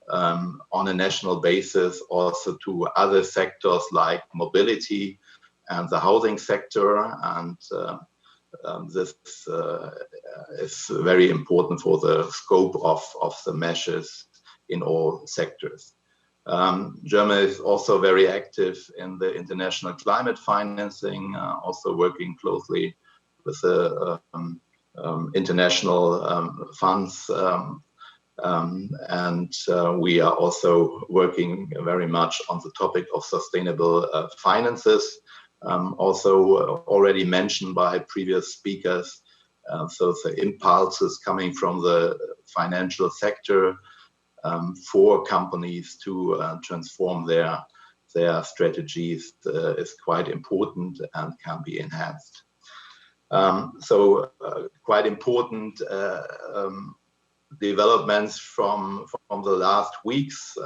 S5: on a national basis also to other sectors like mobility and the housing sector, and this is very important for the scope of the measures in all sectors. Germany is also very active in the international climate financing, also working closely with the international funds, and we are also working very much on the topic of sustainable finances, also already mentioned by previous speakers. So the impulses coming from the financial sector for companies to transform their strategies is quite important and can be enhanced. So quite important developments from the last weeks.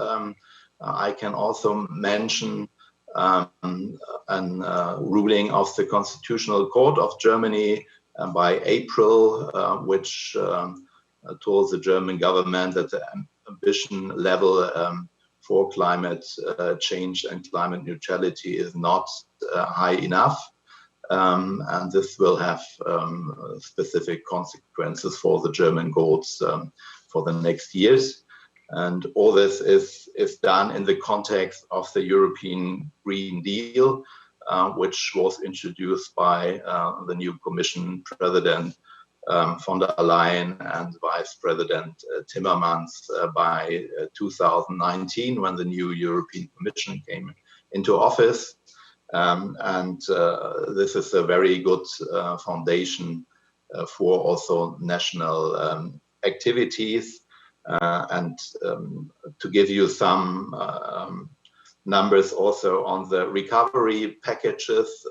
S5: I can also mention a ruling of the Constitutional Court of Germany by April, which told the German government that the ambition level for climate change and climate neutrality is not high enough. And this will have specific consequences for the German goals for the next years. And all this is done in the context of the European Green Deal, which was introduced by the new Commission President von der Leyen and Vice President Timmermans by 2019, when the new European Commission came into office. And this is a very good foundation for also national activities. And to give you some numbers also on the recovery packages,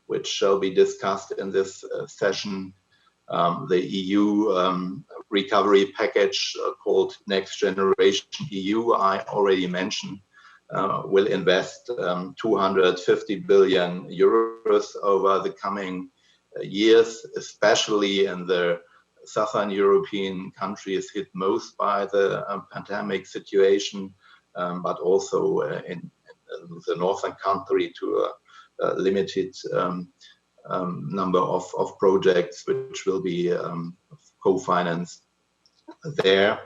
S5: which shall be discussed in this session. The EU recovery package called Next Generation EU, I already mentioned, will invest 250 billion euros over the coming years, especially in the southern European countries hit most by the pandemic situation, but also in the northern country to a limited number of projects which will be co-financed there.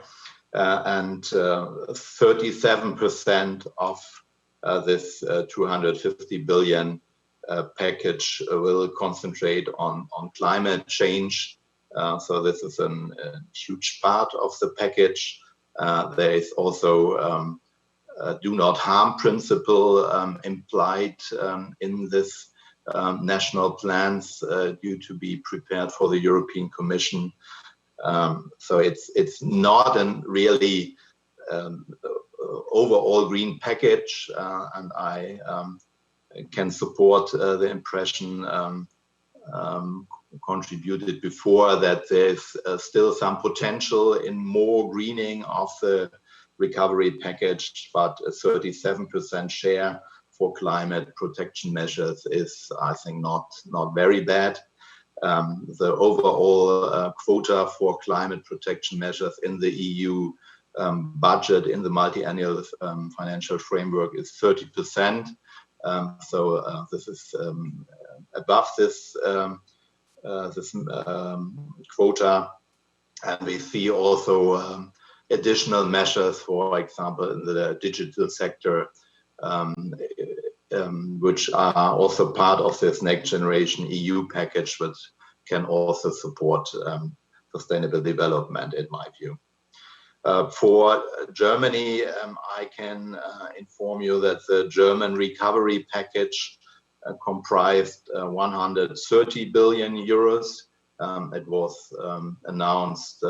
S5: And 37% of this 250 billion package will concentrate on climate change. So this is a huge part of the package. There is also do not harm principle implied in this national plans due to be prepared for the European Commission. So it's not a really overall green package, and I can support the impression contributed before that there's still some potential in more greening of the recovery package, but a 37% share for climate protection measures is, I think, not very bad. The overall quota for climate protection measures in the EU budget in the multi-annual financial framework is 30%. So this is above this quota, and we see also additional measures, for example, in the digital sector, which are also part of this Next Generation EU package, which can also support sustainable development, in my view. For Germany, I can inform you that the German recovery package comprised 130 billion euros, It was announced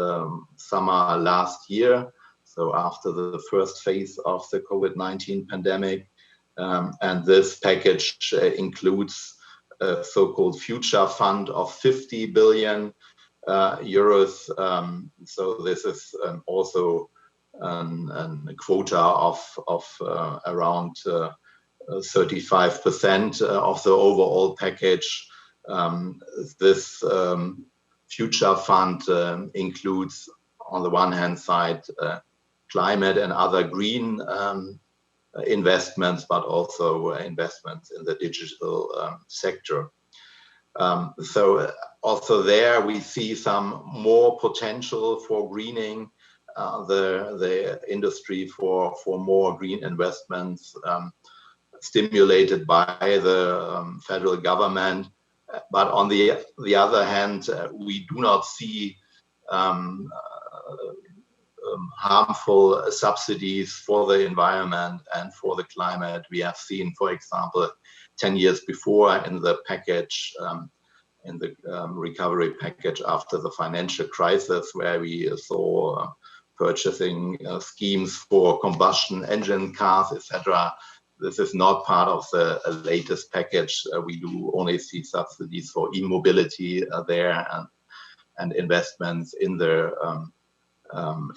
S5: summer last year, so after the first phase of the COVID-19 pandemic. And this package includes a so-called future fund of 50 billion euros. So this is also a quota of around 35% of the overall package. This future fund includes, on the one hand side, climate and other green investments, but also investments in the digital sector. So also there we see some more potential for greening the industry, for more green investments stimulated by the federal government. But on the other hand, we do not see harmful subsidies for the environment and for the climate. We have seen, for example, 10 years before in the package, in the recovery package after the financial crisis, where we saw purchasing schemes for combustion engine cars, etc. This is not part of the latest package. We do only see subsidies for e-mobility there, and investments in the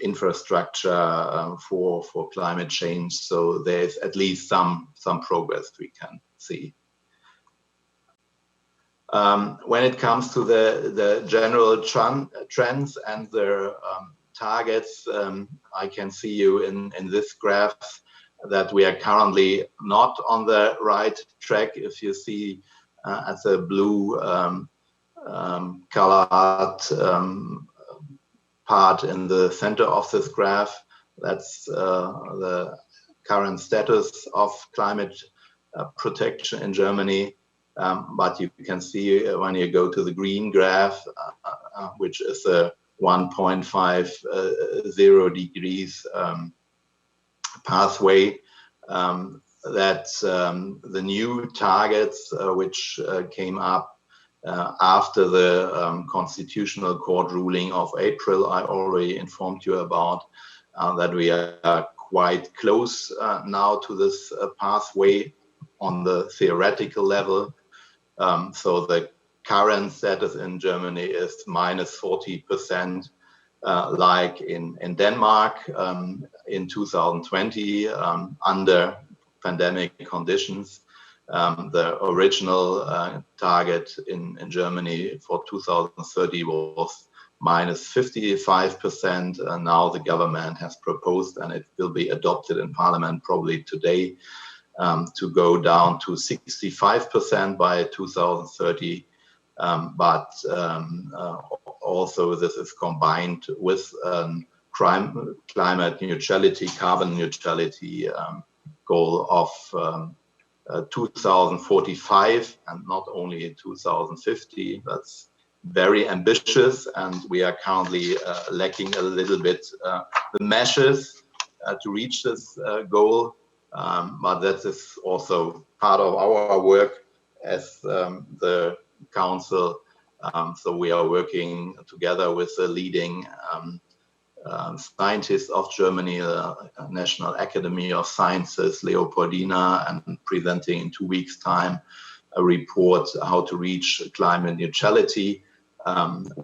S5: infrastructure for climate change. So there's at least some progress we can see. When it comes to the general trends and the targets, I can see you in this graph that we are currently not on the right track. If you see at the blue colored part in the center of this graph, that's the current status of climate protection in Germany. But you can see when you go to the green graph, which is a 1.50 degrees pathway, that the new targets which came up after the Constitutional Court ruling of April, I already informed you about, that we are quite close now to this pathway on the theoretical level. So the current status in Germany is minus 40%, like in Denmark in 2020 under pandemic conditions. The original target in Germany for 2030 was minus 55%. And now the government has proposed, and it will be adopted in Parliament probably today, to go down to 65% by 2030. But also this is combined with climate neutrality, carbon neutrality goal of 2045 and not only 2050. That's very ambitious, and we are currently lacking a little bit the measures to reach this goal. But that is also part of our work as the Council. So we are working together with the leading scientists of Germany, the National Academy of Sciences, Leopoldina, and presenting in 2 weeks' time a report how to reach climate neutrality.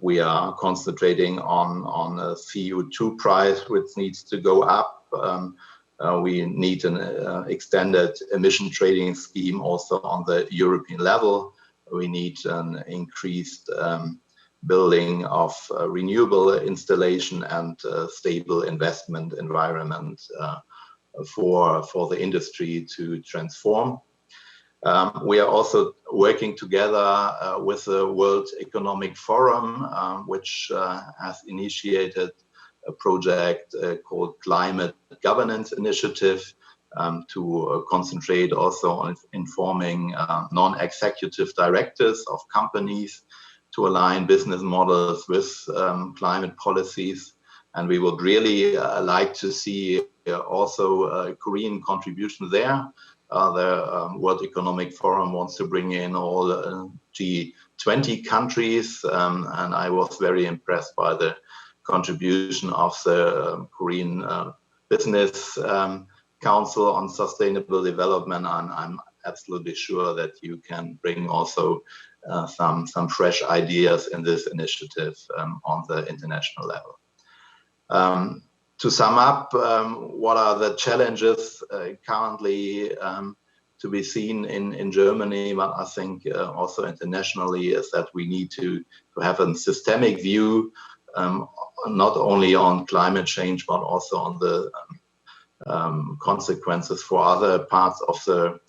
S5: We are concentrating on a CO2 price, which needs to go up. We need an extended emission trading scheme also on the European level. We need an increased building of renewable installation and stable investment environment for the industry to transform. We are also working together with the World Economic Forum, which has initiated a project called Climate Governance Initiative, to concentrate also on informing non-executive directors of companies to align business models with climate policies. And we would really like to see also a Korean contribution there. The World Economic Forum wants to bring in all G20 20 countries, and I was very impressed by the contribution of the Korean Business Council on Sustainable Development, and I'm absolutely sure that you can bring also some fresh ideas in this initiative on the international level. To sum up, what are the challenges currently to be seen in Germany, but I think also internationally, is that we need to have a systemic view, not only on climate change, but also on the consequences for other parts of the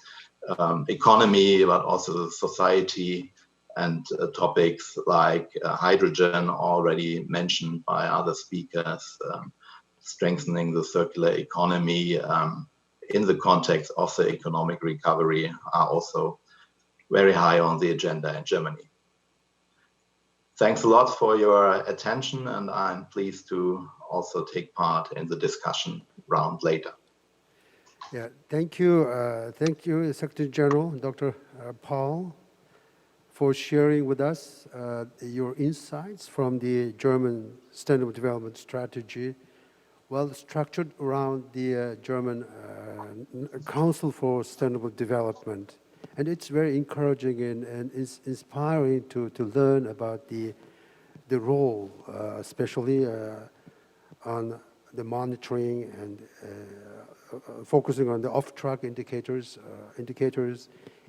S5: economy, but also the society, and topics like hydrogen, already mentioned by other speakers, strengthening the circular economy in the context of the economic recovery, are also very high on the agenda in Germany. Thanks a lot for your attention, and I'm pleased to also take part in the discussion round later.
S2: Yeah, thank you, Secretary General, Dr. Paul, for sharing with us your insights from the German Sustainable Development Strategy, well structured around the German Council for Sustainable Development. And it's very encouraging and inspiring to learn about the role, especially on the monitoring and focusing on the off-track indicators,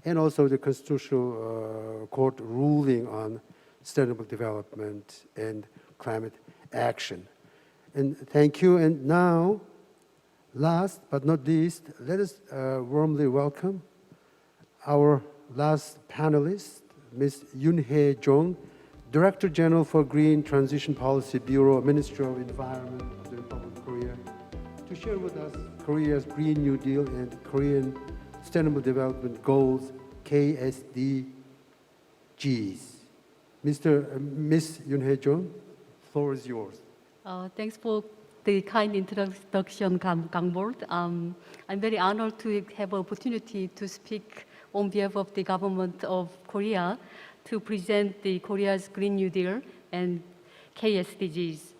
S2: and also the Constitutional Court ruling on sustainable development and climate action. And thank you. And now, last but not least, let us warmly welcome our last panelist, Ms. Yoon-hye Jung, Director General for Green Transition Policy Bureau, Ministry of Environment of the Republic of Korea, to share with us Korea's Green New Deal and Korean Sustainable Development Goals, KSDGs. Ms. Yoon-hye Jung, the floor is yours.
S6: Thanks for the kind introduction, Gang-board. I'm very honored to have an opportunity to speak on behalf of the government of Korea to present the Korea's Green New Deal and KSDGs.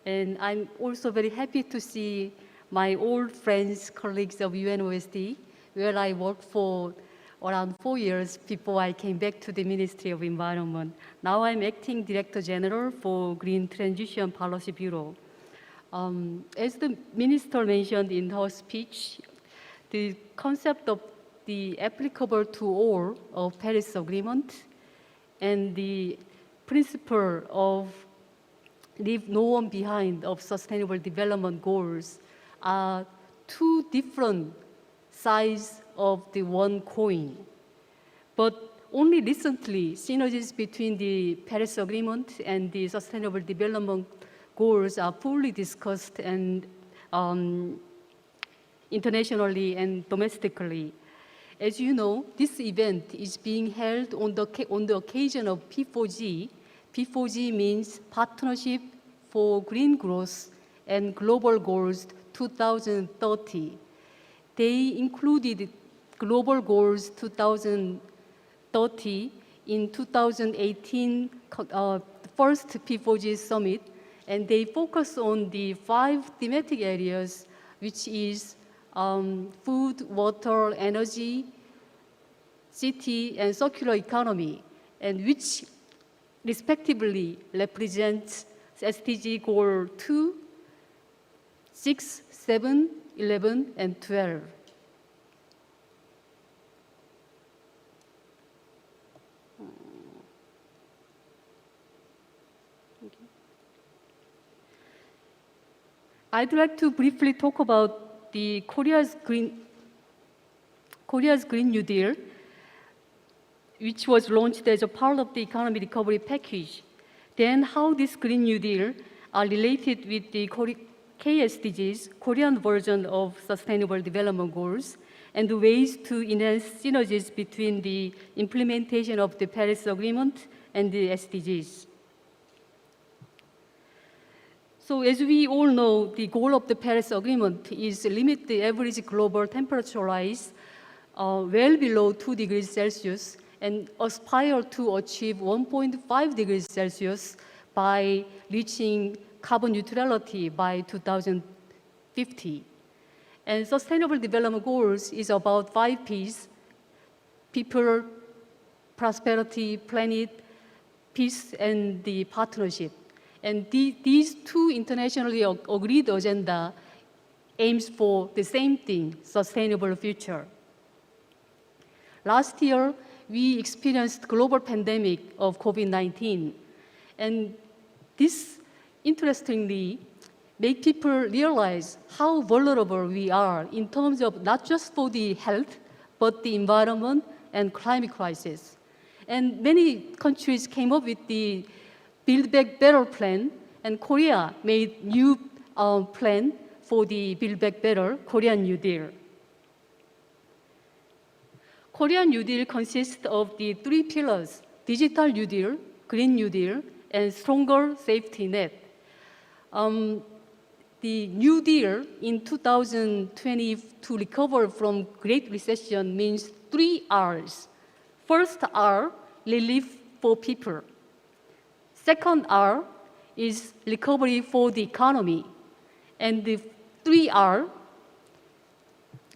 S6: And I'm also very happy to see my old friends, colleagues of UNOSD, where I worked for around 4 years before I came back to the Ministry of Environment. Now I'm Acting Director General for Green Transition Policy Bureau. As the Minister mentioned in her speech, the concept of the applicable to all of Paris Agreement and the principle of leave no one behind of Sustainable Development Goals are two different sides of the one coin. But only recently, synergies between the Paris Agreement and the Sustainable Development Goals are fully discussed and internationally and domestically. As you know, this event is being held on the occasion of P4G. P4G means Partnership for Green Growth and Global Goals 2030. They included Global Goals 2030 in 2018 first P4G summit, and they focus on the 5 thematic areas, which is food, water, energy, city, and circular economy, and which respectively represents SDG Goal 2, 6, 7, 11, and 12. I'd like to briefly talk about the Korea's Green New Deal, which was launched as a part of the economic recovery package. Then how this Green New Deal are related with the KSDGs, Korean version of Sustainable Development Goals, and the ways to enhance synergies between the implementation of the Paris Agreement and the SDGs. So as we all know, the goal of the Paris Agreement is to limit the average global temperature rise well below 2 degrees Celsius and aspire to achieve 1.5 degrees Celsius by reaching carbon neutrality by 2050. And Sustainable Development Goals is about 5 Ps: people, prosperity, planet, peace, and the partnership. And these two internationally agreed agenda aims for the same thing, sustainable future. Last year, we experienced global pandemic of COVID-19. And this, interestingly, make people realize how vulnerable we are in terms of not just for the health, but the environment and climate crisis. And many countries came up with the Build Back Better plan, and Korea made new plan for the Build Back Better, Korean New Deal. Korean New Deal consists of the 3 pillars: Digital New Deal, Green New Deal, and stronger safety net. The New Deal in 2020 to recover from Great Recession means 3 R's. First R, relief for people. Second R is recovery for the economy. And the 3R,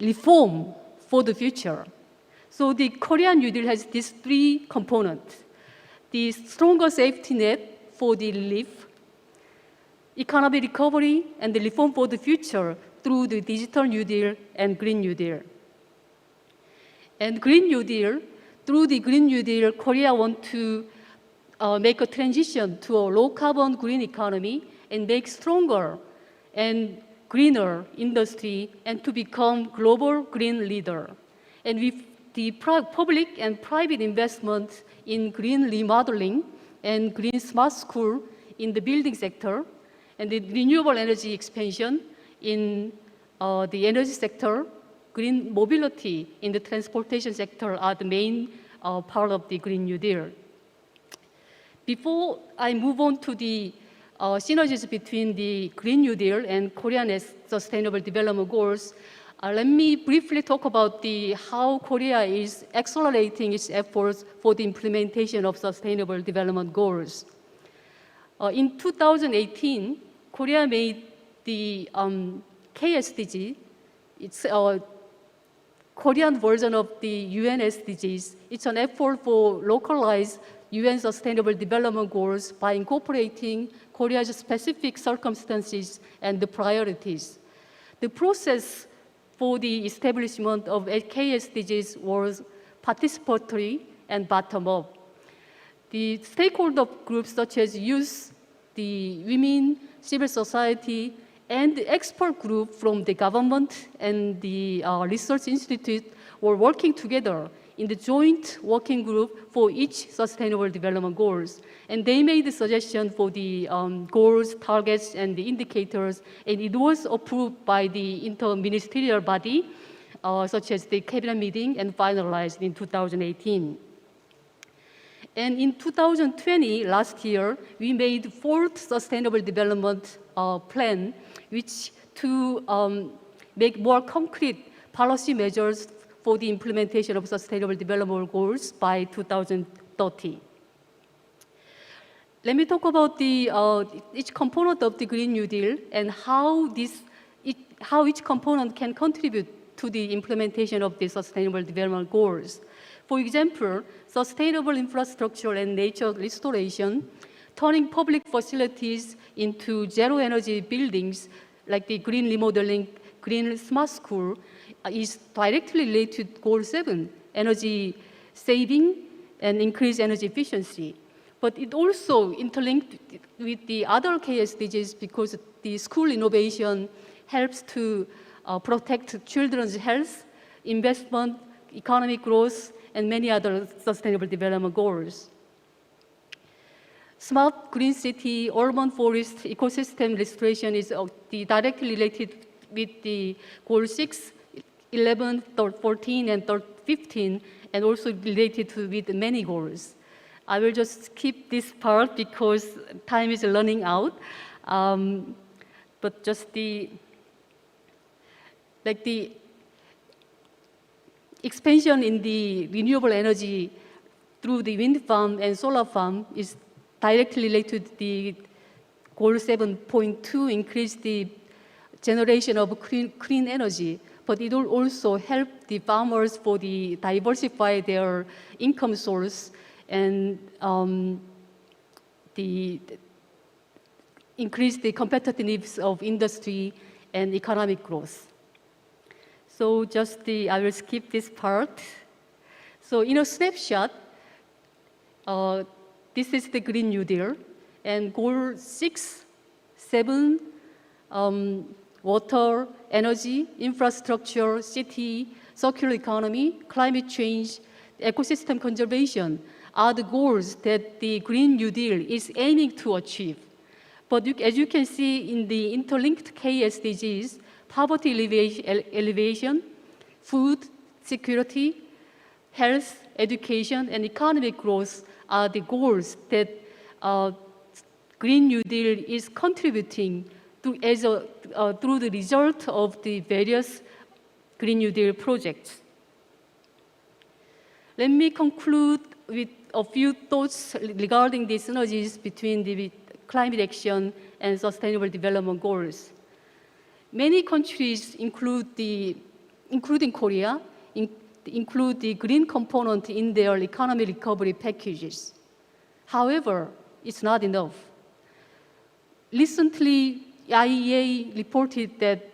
S6: reform for the future. So the Korean New Deal has these 3 components: the stronger safety net for the relief, economic recovery, and the reform for the future through the Digital New Deal and Green New Deal. And Green New Deal, through the Green New Deal, Korea wants to make a transition to a low-carbon green economy and make stronger and greener industry and to become global green leader. And with the public and private investment in green remodeling and green smart school in the building sector, and the renewable energy expansion in the energy sector, green mobility in the transportation sector are the main part of the Green New Deal. Before I move on to the synergies between the Green New Deal and Korean Sustainable Development Goals, let me briefly talk about how Korea is accelerating its efforts for the implementation of Sustainable Development Goals. In 2018, Korea made the KSDG. It's a Korean version of the UN SDGs. It's an effort for localized UN Sustainable Development Goals by incorporating Korea's specific circumstances and the priorities. The process for the establishment of KSDGs was participatory and bottom-up. The stakeholder groups such as youth, the women, civil society, and the expert group from the government and the research institute were working together in the joint working group for each Sustainable Development Goals. And they made the suggestion for the goals, targets, and the indicators, and it was approved by the inter-ministerial body, such as the cabinet meeting, and finalized in 2018. And in 2020, last year, we made 4th Sustainable Development Plan, which to make more concrete policy measures for the implementation of Sustainable Development Goals by 2030. Let me talk about each component of the Green New Deal and how each component can contribute to the implementation of the Sustainable Development Goals. For example, sustainable infrastructure and nature restoration, turning public facilities into zero-energy buildings like the green remodeling, green smart school, is directly related to Goal 7, energy saving and increased energy efficiency. But it also interlinked with the other KSDGs because the school innovation helps to protect children's health, investment, economic growth, and many other sustainable development goals. Smart green city, urban forest, ecosystem restoration is directly related with the Goal 6, 11, 14, and 15, and also related with many goals. I will just skip this part because time is running out. But just the expansion in the renewable energy through the wind farm and solar farm is directly related to the goal 7.2, increase the generation of clean energy, but it will also help the farmers for the diversify their income source and increase the competitiveness of industry and economic growth. So I will skip this part. So in a snapshot, this is the Green New Deal, and goal 6, 7, water, energy, infrastructure, city, circular economy, climate change, ecosystem conservation are the goals that the Green New Deal is aiming to achieve. But as you can see in the interlinked K SDGs, poverty alleviation, food security, health, education, and economic growth are the goals that Green New Deal is contributing to through the result of the various Green New Deal projects. Let me conclude with a few thoughts regarding the synergies between the climate action and sustainable development goals. Many countries, including Korea, include the green component in their economic recovery packages. However, it's not enough. Recently, IEA reported that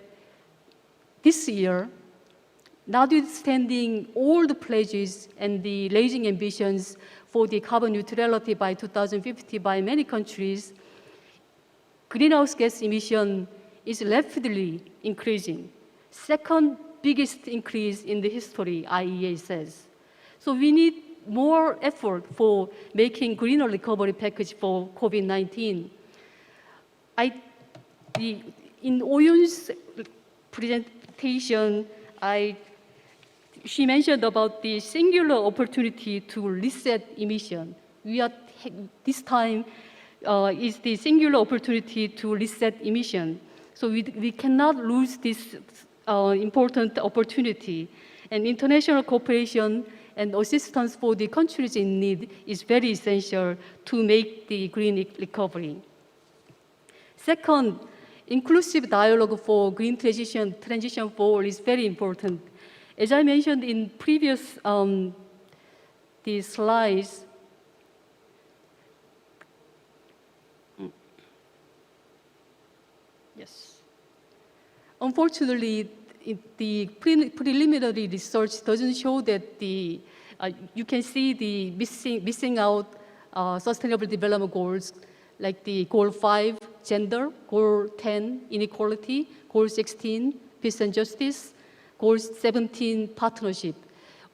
S6: this year, notwithstanding all the pledges and the raising ambitions for the carbon neutrality by 2050 by many countries, greenhouse gas emission is rapidly increasing. Second biggest increase in the history, IEA says. So we need more effort for making greener recovery package for COVID-19. In Oyun's presentation, she mentioned about the singular opportunity to reset emission. This time is the singular opportunity to reset emission. So we cannot lose this important opportunity. And international cooperation and assistance for the countries in need is very essential to make the green recovery. Second, inclusive dialogue for green transition forward is very important. As I mentioned in previous the slides, yes. Unfortunately, the preliminary research doesn't show that you can see the missing out sustainable development goals, like the goal 5, gender, goal 10, inequality, goal 16, peace and justice, goal 17, partnership.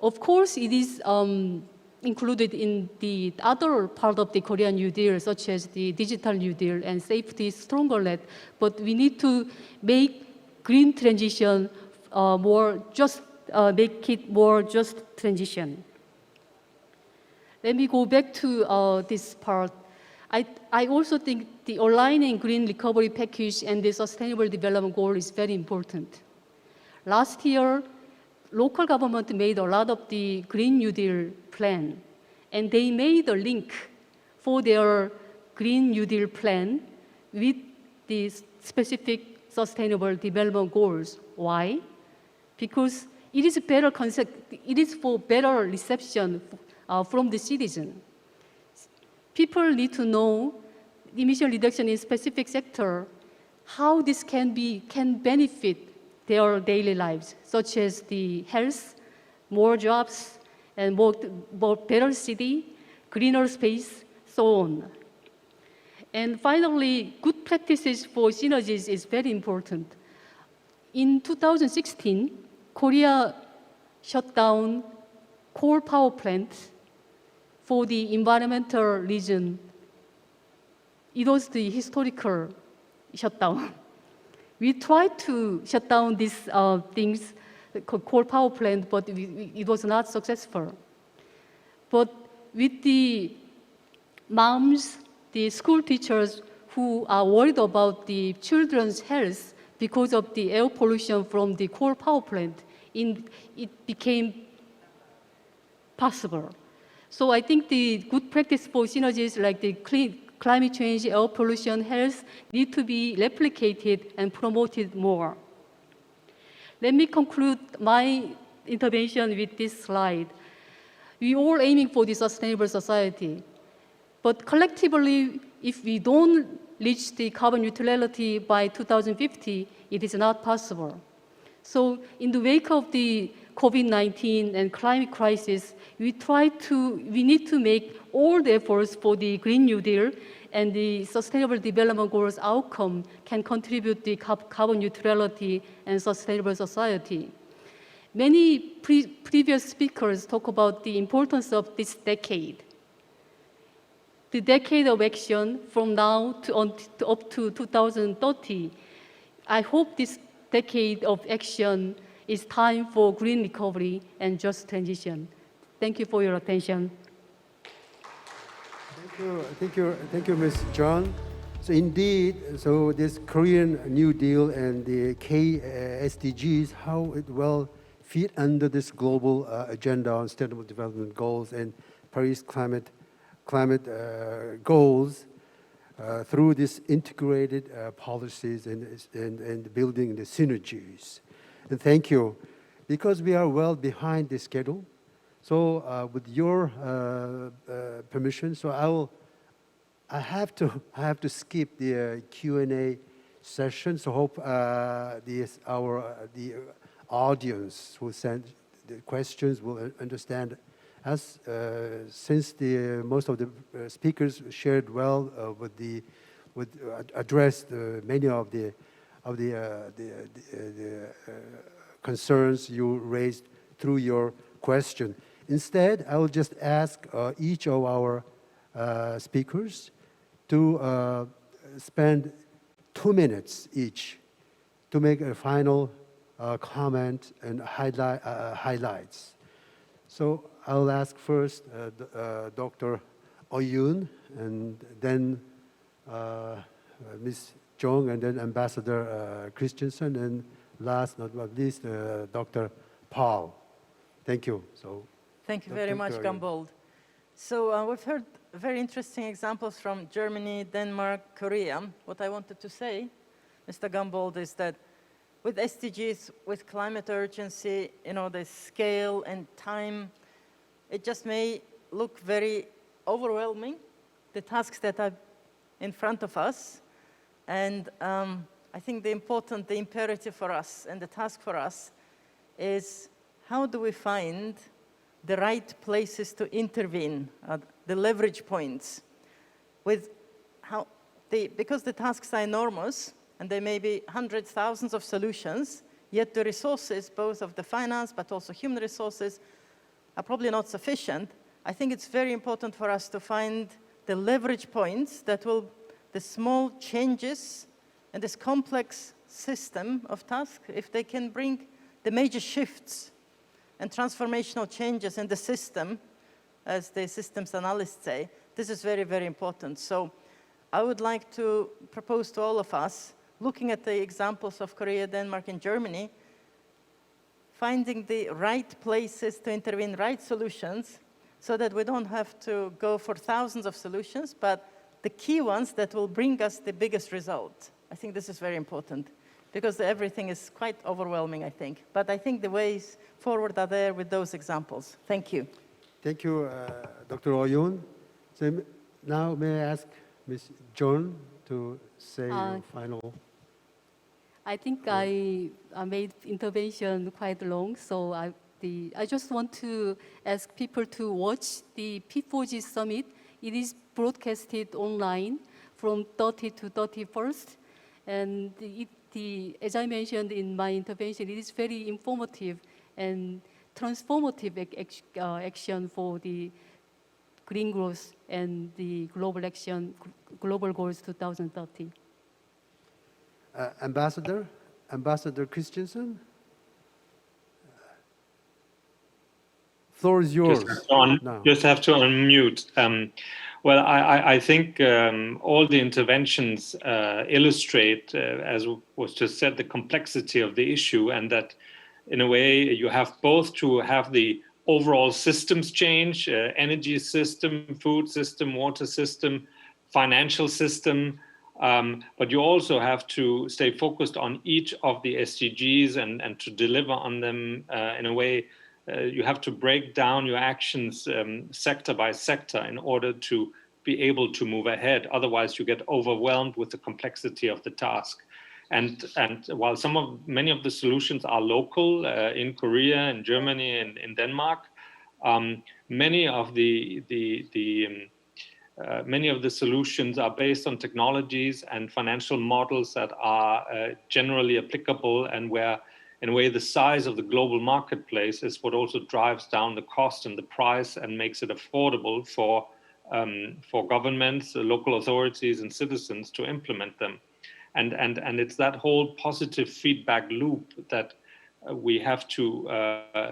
S6: Of course, it is included in the other part of the Korean New Deal, such as the digital New Deal and safety stronger net, but we need to make green transition make it more just transition. Let me go back to this part. I also think the aligning green recovery package and the sustainable development goal is very important. Last year, local government made a lot of the Green New Deal plan, and they made a link for their Green New Deal plan with the specific sustainable development goals. Why? Because it is a better concept, it is for better reception from the citizen. People need to know emission reduction in specific sector, how this can benefit their daily lives, such as the health, more jobs, and more better city, greener space, so on. And finally, good practices for synergies is very important. In 2016, Korea shut down coal power plants for the environmental reason. It was the historical shutdown. We tried to shut down these things, coal power plant, but it was not successful. But with the moms, the school teachers who are worried about the children's health because of the air pollution from the coal power plant, it became possible. So I think the good practice for synergies like the climate change, air pollution, health need to be replicated and promoted more. Let me conclude my intervention with this slide. We all aiming for the sustainable society, but collectively, if we don't reach the carbon neutrality by 2050, it is not possible. So in the wake of the COVID-19 and climate crisis, we need to make all the efforts for the Green New Deal and the Sustainable Development Goals outcome can contribute to carbon neutrality and sustainable society. Many previous speakers talk about the importance of this decade. The decade of action from now to up to 2030. I hope this decade of action is time for green recovery and just transition. Thank you for your attention.
S2: Thank you, Ms. John. So indeed, so this Korean New Deal and the SDGs, how it will fit under this global agenda on sustainable development goals and Paris climate goals through this integrated policies and building the synergies. And thank you, because we are well behind the schedule. So with your permission, so I have to skip the Q&A session. So hope the audience who sent the questions will understand us, since most of the speakers shared well addressed many of the concerns you raised through your question. Instead, I will just ask each of our speakers to spend 2 minutes each to make a final comment and highlights. So I'll ask first Dr. Oh-yoon, and then Ms. Jung, and then Ambassador Christensen, and last but not least, Dr. Paul. Thank you. So,
S3: thank you very much, Gambold. So we've heard very interesting examples from Germany, Denmark, Korea. What I wanted to say, Mr. Gambold, is that with SDGs, with climate urgency, the scale and time, it just may look very overwhelming, the tasks that are in front of us. And I think the imperative for us and the task for us is, how do we find the right places to intervene, the leverage points, because the tasks are enormous, and there may be hundreds, thousands of solutions, yet the resources, both of the finance but also human resources, are probably not sufficient. I think it's very important for us to find the leverage points that will, the small changes in this complex system of tasks, if they can bring the major shifts and transformational changes in the system, as the systems analysts say, this is very, very important. So I would like to propose to all of us, looking at the examples of Korea, Denmark, and Germany, finding the right places to intervene, right solutions, so that we don't have to go for thousands of solutions, but the key ones that will bring us the biggest result. I think this is very important, because everything is quite overwhelming, I think. But I think the ways forward are there with those examples. Thank you.
S2: Thank you, Dr. Oh-yoon. So now may I ask Ms. John to say your final.
S6: I think I made intervention quite long, so I just want to ask people to watch the P4G Summit. It is broadcasted online from 30 to 31st, and as I mentioned in my intervention, it is very informative and transformative action for the green growth and the global goals 2030.
S2: Ambassador Christensen, floor is yours.
S4: Just have to unmute. Well, I think all the interventions illustrate, as was just said, the complexity of the issue, and that in a way you have both to have the overall systems change, energy system, food system, water system, financial system. But you also have to stay focused on each of the SDGs and to deliver on them in a way. You have to break down your actions sector by sector in order to be able to move ahead. Otherwise, you get overwhelmed with the complexity of the task. And while many of the solutions are local in Korea, in Germany, and in Denmark, many of the solutions are based on technologies and financial models that are generally applicable, and where, in a way, the size of the global marketplace is what also drives down the cost and the price and makes it affordable for governments, local authorities, and citizens to implement them. And it's that whole positive feedback loop that we have to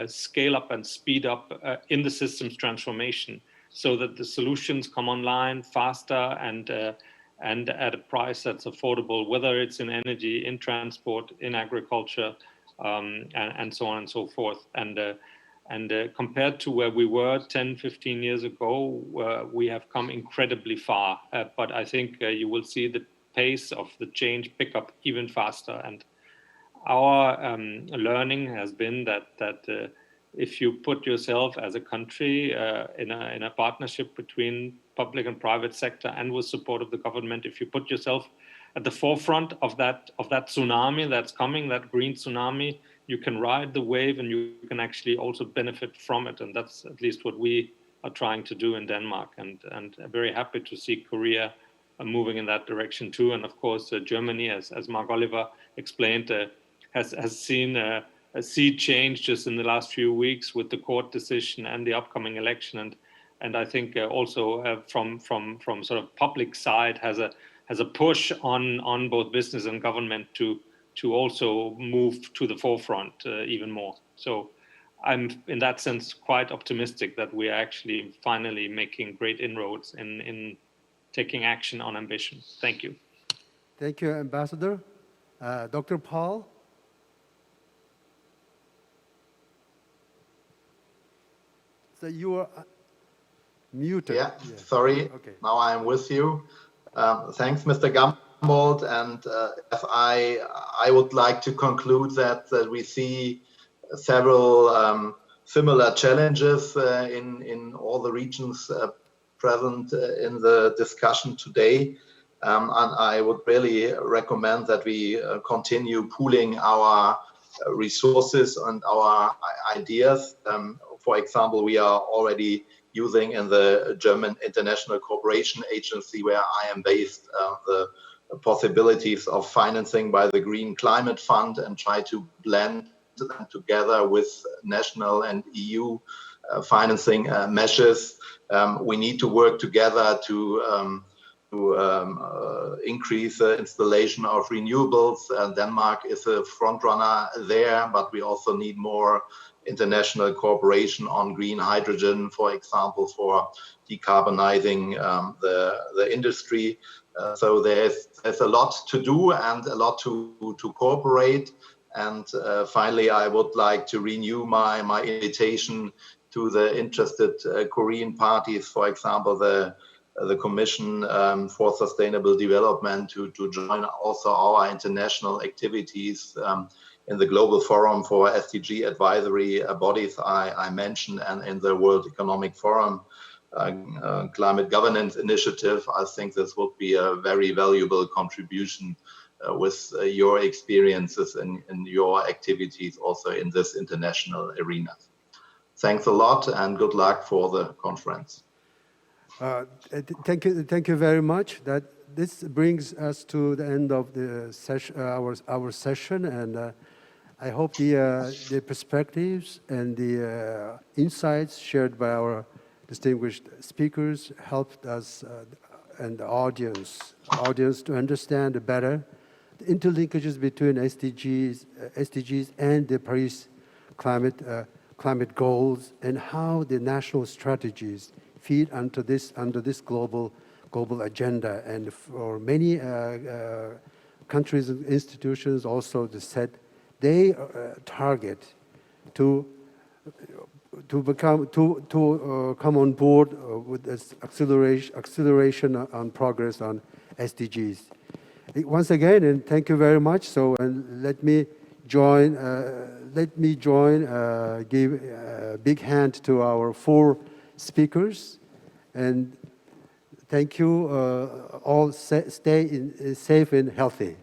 S4: scale up and speed up in the systems transformation, so that the solutions come online faster and at a price that's affordable, whether it's in energy, in transport, in agriculture, and so on and so forth. And compared to where we were 10, 15 years ago, we have come incredibly far. But I think you will see the pace of the change pick up even faster. And our learning has been that if you put yourself as a country in a partnership between public and private sector and with support of the government, if you put yourself at the forefront of that tsunami that's coming, that green tsunami, you can ride the wave and you can actually also benefit from it. And that's at least what we are trying to do in Denmark. And I'm very happy to see Korea moving in that direction too. And of course, Germany, as Mark Oliver explained, has seen a sea change just in the last few weeks with the court decision and the upcoming election. And I think also from sort of public side has a push on both business and government to also move to the forefront even more. So I'm, in that sense, quite optimistic that we are actually finally making great inroads in taking action on ambition. Thank you.
S2: Thank you, Ambassador. Dr. Paul? So you are muted.
S5: Yeah, sorry.
S2: Okay.
S5: Now I'm with you. Thanks, Mr. Gambold. And as I would like to conclude that we see several similar challenges in all the regions present in the discussion today. And I would really recommend that we continue pooling our resources and our ideas. For example, we are already using in the German International Cooperation Agency, where I am based, the possibilities of financing by the Green Climate Fund and try to blend them together with national and EU financing measures. We need to work together to increase the installation of renewables. Denmark is a front runner there, but we also need more international cooperation on green hydrogen, for example, for decarbonizing the industry. So there's a lot to do and a lot to cooperate. And finally, I would like to renew my invitation to the interested Korean parties, for example, the Commission for Sustainable Development, to join also our international activities in the Global Forum for SDG advisory bodies I mentioned, and in the World Economic Forum Climate Governance Initiative. I think this would be a very valuable contribution with your experiences and your activities also in this international arena. Thanks a lot and good luck for the conference.
S2: Thank you very much. This brings us to the end of the session, our session, and I hope the perspectives and the insights shared by our distinguished speakers helped us and the audience to understand better the interlinkages between SDGs and the Paris climate goals, and how the national strategies feed under this global agenda. And for many countries and institutions also, they target to come on board with this acceleration on progress on SDGs. Once again, and thank you very much. So, and let me give a big hand to our 4 speakers, and thank you all. Stay safe and healthy.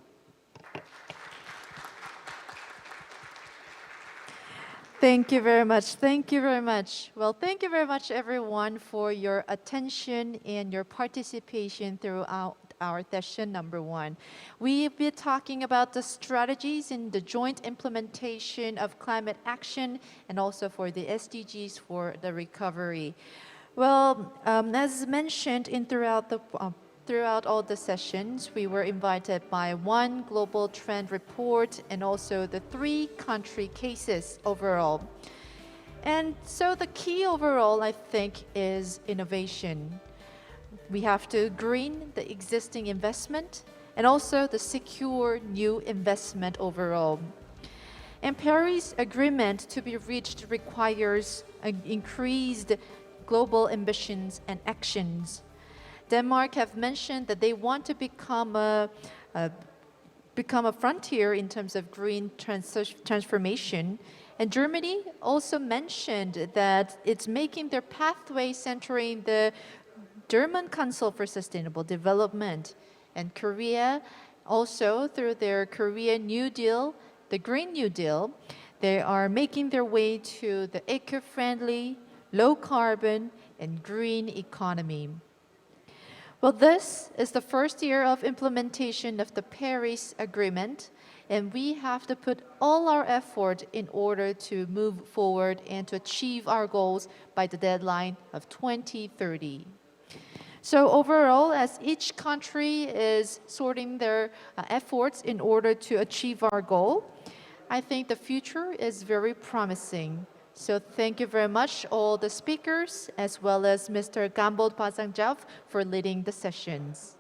S1: Thank you very much. Thank you very much. Well, thank you very much, everyone, for your attention and your participation throughout our session number 1. We've been talking about the strategies in the joint implementation of climate action and also for the SDGs for the recovery. Well, as mentioned throughout all the sessions, we were invited by 1 global trend report and also the 3 country cases overall. And so the key overall, I think, is innovation. We have to green the existing investment and also the secure new investment overall. And Paris Agreement to be reached requires increased global ambitions and actions. Denmark have mentioned that they want to become a frontier in terms of green transformation. And Germany also mentioned that it's making their pathway centering the German Council for Sustainable Development. And Korea also, through their Korea New Deal, the Green New Deal, they are making their way to the eco-friendly, low-carbon, and green economy. Well, this is the first year of implementation of the Paris Agreement, and we have to put all our effort in order to move forward and to achieve our goals by the deadline of 2030. So overall, as each country is sorting their efforts in order to achieve our goal, I think the future is very promising. So thank you very much, all the speakers, as well as Mr. Gambold Pasangjaf for leading the sessions.